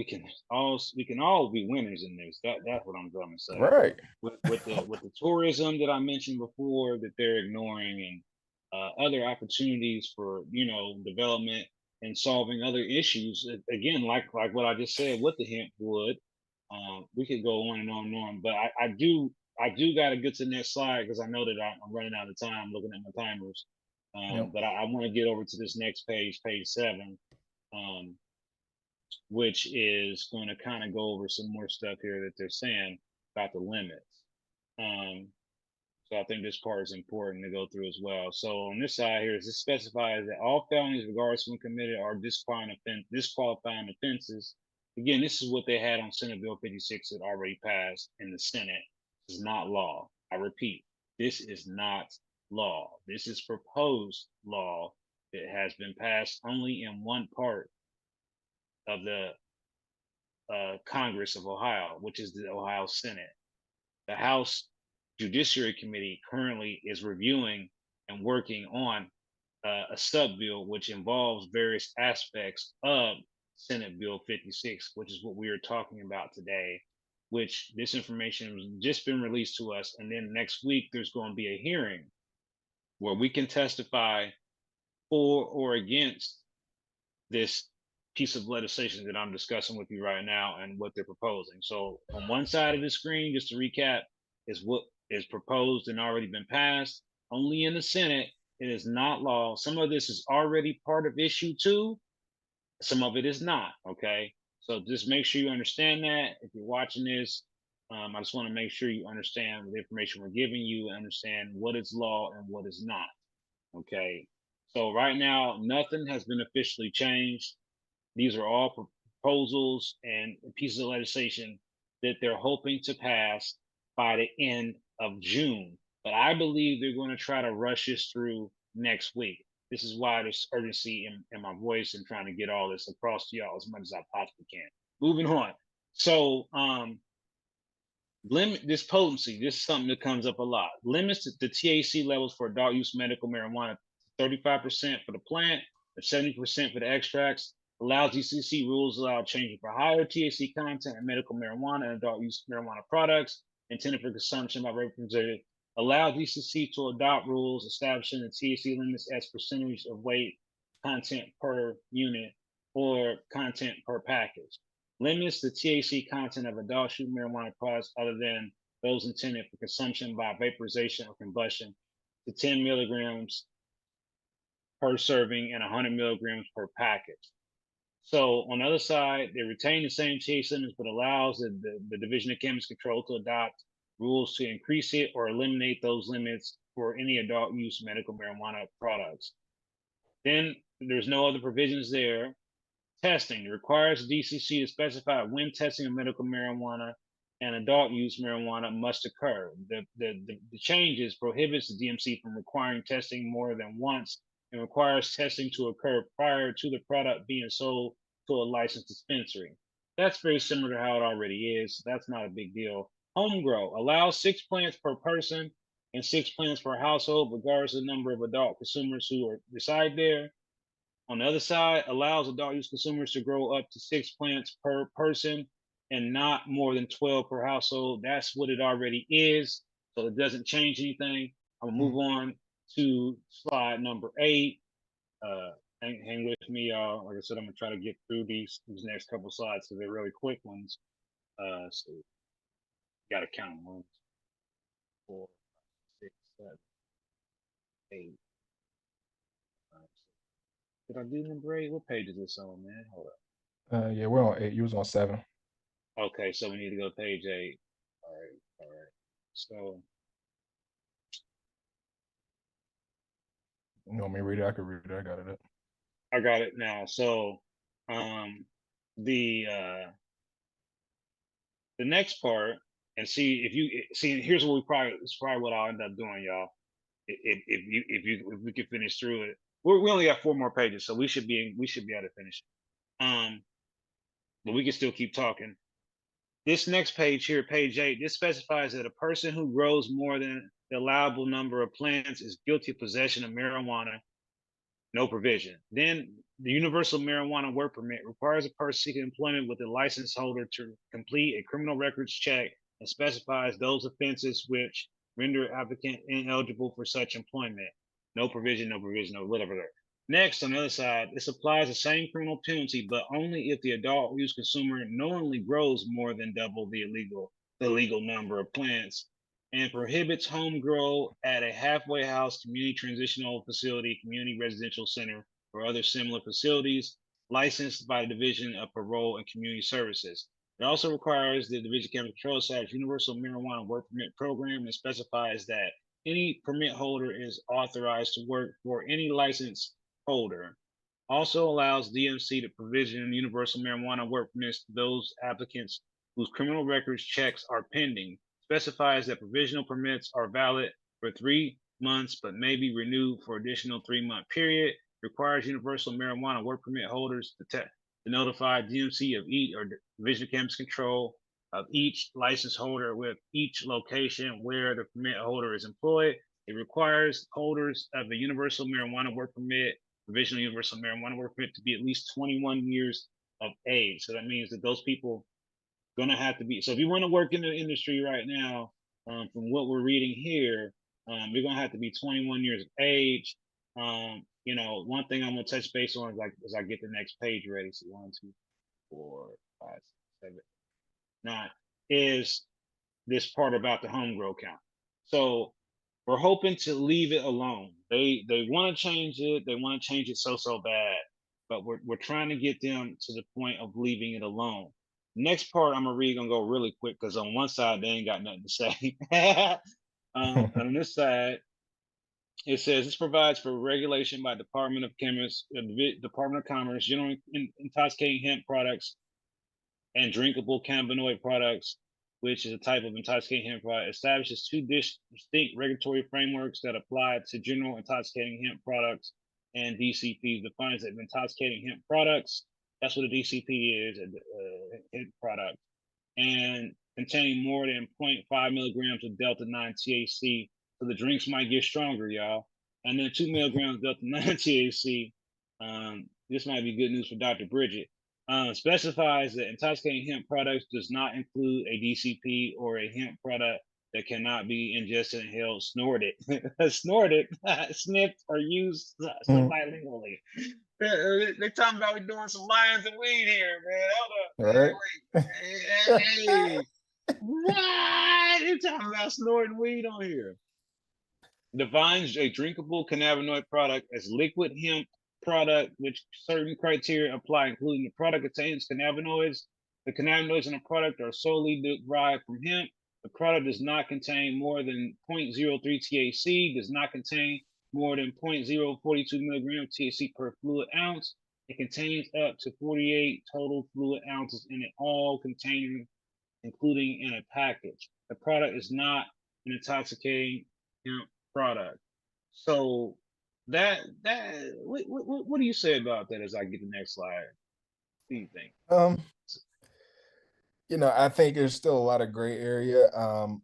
all be winners in this. That's what I'm trying to say. Right. With the tourism that I mentioned before that they're ignoring, and other opportunities for development and solving other issues. Again, like what I just said with the hemp wood, we could go on and on and on. But I do got to get to the next slide because I know that I'm running out of time looking at my timers. Yep. But I want to get over to this next page, page 7. Um, which is going to kind of go over some more stuff here that they're saying about the limits. Um, so I think this part is important to go through as well. So on this side here, this specifies that all felonies, regardless when committed, are disqualifying offenses. Again, this is what they had on Senate Bill 56 that already passed in the Senate. This is not law. I repeat, this is not law. This is proposed law that has been passed only in one part of the Congress of Ohio, which is the Ohio Senate. The House Judiciary Committee currently is reviewing and working on a sub bill which involves various aspects of Senate Bill 56, which is what we are talking about today. Which this information has just been released to us, and then next week there's going to be a hearing where we can testify for or against this piece of legislation that I'm discussing with you right now and what they're proposing. So on one side of the screen, just to recap, is what is proposed and already been passed. Only in the Senate, it is not law. Some of this is already part of issue 2. Some of it is not. Okay. So just make sure you understand that. If you're watching this, I just want to make sure you understand the information we're giving you and understand what is law and what is not. Okay. So right now, nothing has been officially changed. These are all proposals and pieces of legislation that they're hoping to pass by the end of June. But I believe they're going to try to rush this through next week. This is why there's urgency in my voice and trying to get all this across to y'all as much as I possibly can. Moving on. So, limit this potency. This is something that comes up a lot. Limits the THC levels for adult use medical marijuana to 35% for the plant and 70% for the extracts. Allows DCC rules allow changing for higher THC content in medical marijuana and adult use marijuana products intended for consumption by representatives. Allow DCC to adopt rules establishing the THC limits as percentage of weight content per unit or content per package. Limits the THC content of adult use marijuana products other than those intended for consumption by vaporization or combustion to 10 milligrams per serving and 100 milligrams per package. So on the other side, they retain the same THC limits, but allows the Division of Cannabis Control to adopt rules to increase it or eliminate those limits for any adult use medical marijuana products. Then there's no other provisions there. Testing. It requires DCC to specify when testing of medical marijuana and adult use marijuana must occur. The changes prohibits the DMC from requiring testing more than once and requires testing to occur prior to the product being sold to a licensed dispensary. That's very similar to how it already is. So that's not a big deal. Home grow allows 6 plants per person and 6 plants per household, regardless of the number of adult consumers who reside there. On the other side, allows adult use consumers to grow up to 6 plants per person and not more than 12 per household. That's what it already is. So it doesn't change anything. I'm gonna move on to slide number 8. Hang with me, y'all. Like I said, I'm gonna try to get through these next couple slides because they're really quick ones. So gotta count them. 1, 4, 5, 6, 7, 8. 9, 10. Did I do number 8? What page is this on, man? Hold up. Yeah, we're on 8. You was on 7. Okay, so we need to go to page 8. All right. So You want me to read it? I can read it. I got it up. I got it now. So the next part, and see if you see, here's what it's probably what I'll end up doing, y'all. If we can finish through it. We only got 4 more pages, so we should be able to finish. But we can still keep talking. This next page here, page 8, this specifies that a person who grows more than the allowable number of plants is guilty of possession of marijuana no provision. Then the universal marijuana work permit requires a person seeking employment with a license holder to complete a criminal records check and specifies those offenses which render applicant ineligible for such employment. No provision, no provision, no whatever. Next, on the other side, this applies the same criminal penalty, but only if the adult use consumer knowingly grows more than double the legal number of plants, and prohibits home grow at a halfway house, community transitional facility, community residential center, or other similar facilities licensed by the Division of Parole and Community Services. It also requires the Division of Cannabis Control establish universal marijuana work permit program and specifies that any permit holder is authorized to work for any license holder. Also allows DMC to provision universal marijuana work permits to those applicants whose criminal records checks are pending. Specifies that provisional permits are valid for 3 months but may be renewed for additional 3-month period. Requires universal marijuana work permit holders to notify DMC of each, or Division of Cannabis Control, of each license holder with each location where the permit holder is employed. It requires holders of a universal marijuana work permit, provisional universal marijuana work permit, to be at least 21 years of age. So that means that those people going to have to be. So if you want to work in the industry right now, from what we're reading here, you're going to have to be 21 years of age. One thing I'm going to touch base on is as I get the next page ready. So 1, 2, 4, 5, 6, 7, 9 is this part about the home grow count. So we're hoping to leave it alone. They want to change it. They want to change it so bad, but we're trying to get them to the point of leaving it alone. Next part I'm gonna go really quick because on one side they ain't got nothing to say. On this side, it says this provides for regulation by Department of Department of Commerce, general intoxicating hemp products and drinkable cannabinoid products, which is a type of intoxicating hemp product. Establishes 2 distinct regulatory frameworks that apply to general intoxicating hemp products and DCP. Defines that intoxicating hemp products, that's what a DCP is, a hemp product, and containing more than 0.5 milligrams of Delta-9 THC. So the drinks might get stronger, y'all. And then 2 milligrams Delta-9 THC. This might be good news for Dr. Bridget. Specifies that intoxicating hemp products does not include a DCP or a hemp product that cannot be ingested, inhaled, snorted, sniffed, or used bilingually. They talking about we doing some lions and weed here, man. Hold up, Right. Hey, what? They talking about snorting weed on here. Defines a drinkable cannabinoid product as liquid hemp product, which certain criteria apply, including the product contains cannabinoids. The cannabinoids in the product are solely derived from hemp. The product does not contain more than 0.03 THC, does not contain more than 0.042 milligram THC per fluid ounce. It contains up to 48 total fluid ounces in it, all container, including in a package. The product is not an intoxicating hemp product. So what do you say about that as I get the next slide? What do you think? I think there's still a lot of gray area.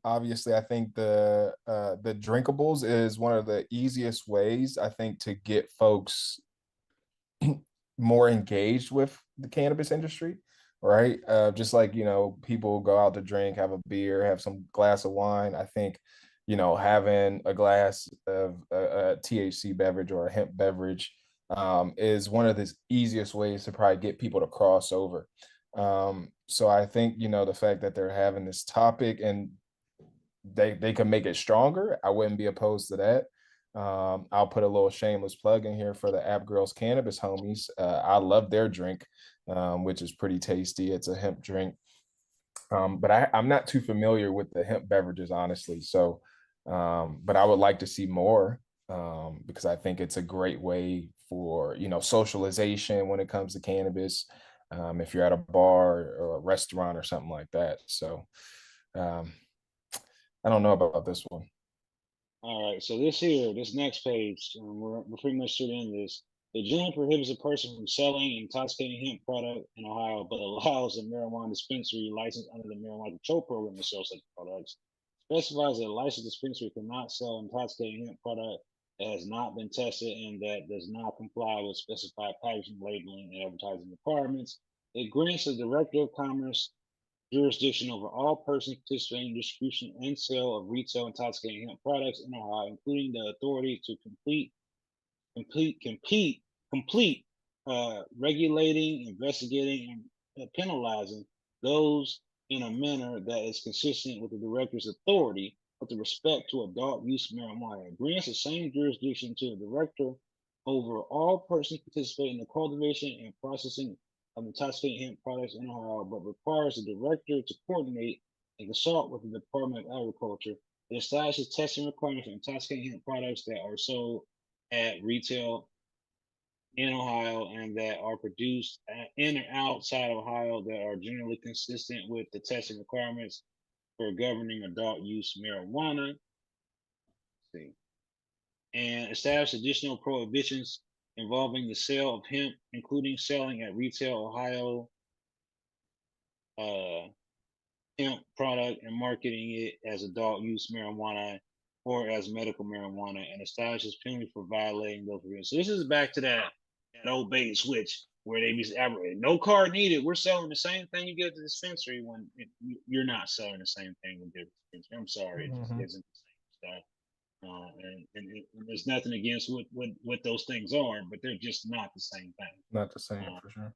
Obviously, I think the drinkables is one of the easiest ways, I think, to get folks more engaged with the cannabis industry, right? Just like, people go out to drink, have a beer, have some glass of wine. I think, having a glass of a THC beverage or a hemp beverage is one of the easiest ways to probably get people to cross over. So I think, the fact that they're having this topic and they can make it stronger, I wouldn't be opposed to that. I'll put a little shameless plug in here for the App Girls Cannabis homies. I love their drink, which is pretty tasty. It's a hemp drink. But I'm not too familiar with the hemp beverages, honestly. So, but I would like to see more because I think it's a great way for, socialization when it comes to cannabis. If you're at a bar or a restaurant or something like that. So I don't know about this one. All right, so this next page, we're pretty much to the end of this. The general prohibits a person from selling intoxicating hemp product in Ohio, but allows a marijuana dispensary licensed under the Marijuana Control Program to sell such products. Specifies that a licensed dispensary cannot sell intoxicating hemp product that has not been tested and that does not comply with specified packaging, labeling, and advertising requirements. It grants the Director of Commerce jurisdiction over all persons participating in distribution and sale of retail intoxicating hemp products in Ohio, including the authority to complete regulating, investigating, and penalizing those in a manner that is consistent with the director's authority with respect to adult use marijuana. It grants the same jurisdiction to the director over all persons participating in the cultivation and processing of intoxicating hemp products in Ohio, but requires the director to coordinate and consult with the Department of Agriculture. It establishes testing requirements for intoxicating hemp products that are sold at retail in Ohio and that are produced in or outside of Ohio that are generally consistent with the testing requirements for governing adult use marijuana. Let's see. And establish additional prohibitions involving the sale of hemp, including selling at retail Ohio hemp product and marketing it as adult use marijuana or as medical marijuana, and establishes penalties for violating those rules. So this is back to that old bait and switch where they be no card needed. We're selling the same thing you get at the dispensary when you're not selling the same thing with the dispensary. I'm sorry, it just isn't the same stuff. And there's nothing against what those things are, but they're just not the same thing. Not the same for sure.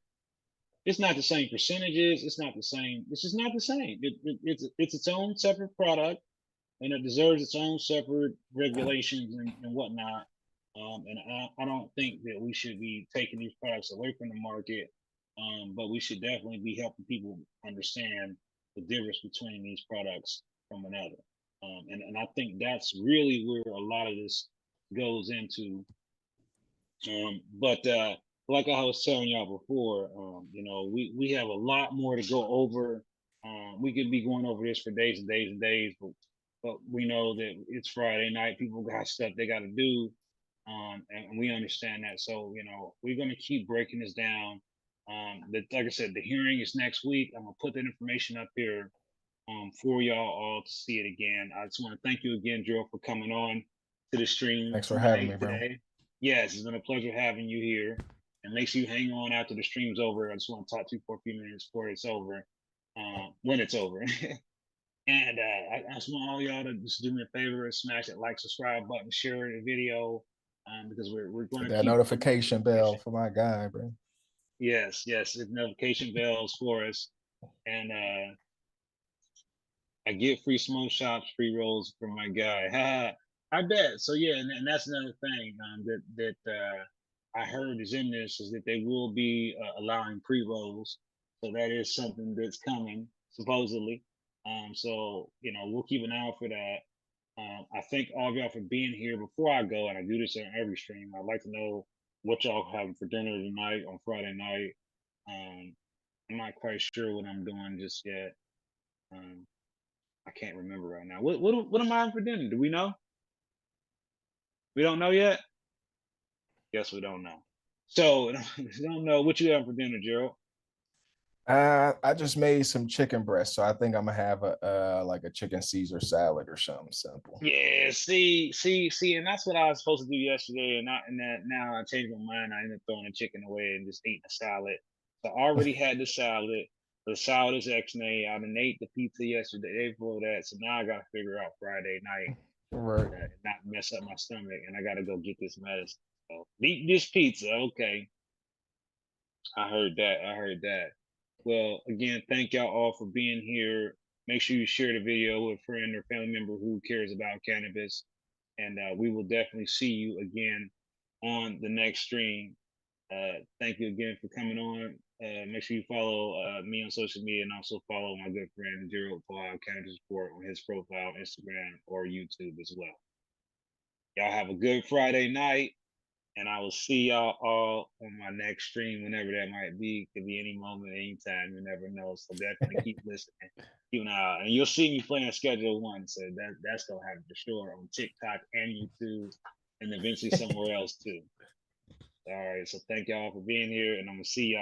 It's not the same percentages. It's not the same. It's just not the same. It's its own separate product, and it deserves its own separate regulations and whatnot. And I don't think that we should be taking these products away from the market, but we should definitely be helping people understand the difference between these products from another. And I think that's really where a lot of this goes into. But like I was telling y'all before, we have a lot more to go over. We could be going over this for days and days and days, but we know that it's Friday night. People got stuff they got to do, and we understand that. So we're gonna keep breaking this down. Like I said, the hearing is next week. I'm gonna put that information up here for y'all all to see it again. I just want to thank you again, Joe, for coming on to the stream. Thanks for having me, bro. Today. Yes, it's been a pleasure having you here. And make sure you hang on after the stream's over. I just want to talk to you for a few minutes before it's over, when it's over. And I just want all y'all to just do me a favor, smash that like, subscribe button, share the video, because we're going to that notification bell for my guy, bro. Yes, the notification bells for us, and I get free smoke shops, free rolls from my guy. I bet. So yeah, and that's another thing that I heard is in this is that they will be allowing pre-rolls. So that is something that's coming supposedly. So we'll keep an eye out for that. I thank all of y'all for being here. Before I go, and I do this on every stream, I'd like to know what y'all having for dinner tonight on Friday night. I'm not quite sure what I'm doing just yet. I can't remember right now. What am I having for dinner? Do we know? We don't know yet? Guess we don't know. So we don't know what you having for dinner, Gerald. I just made some chicken breast, so I think I'm gonna have a like a chicken Caesar salad or something simple. Yeah, see, and that's what I was supposed to do yesterday, and now I changed my mind. I ended up throwing the chicken away and just eating a salad. So I already had the salad. The salad is ex-nay. I done ate the pizza yesterday, day before that. So now I gotta figure out Friday night, right, and not mess up my stomach, and I gotta go get this medicine. So eat this pizza, okay? I heard that. Well, again, thank y'all all for being here. Make sure you share the video with a friend or family member who cares about cannabis. And we will definitely see you again on the next stream. Thank you again for coming on. Make sure you follow me on social media and also follow my good friend Gerald Paul Cannabis Report on his profile, Instagram, or YouTube as well. Y'all have a good Friday night. And I will see y'all all on my next stream, whenever that might be. Could be any moment, anytime. You never know. So definitely keep listening. Keep an eye out. And you'll see me playing Schedule 1. So that's going to happen for sure on TikTok and YouTube and eventually somewhere else too. All right. So thank y'all for being here. And I'm going to see y'all.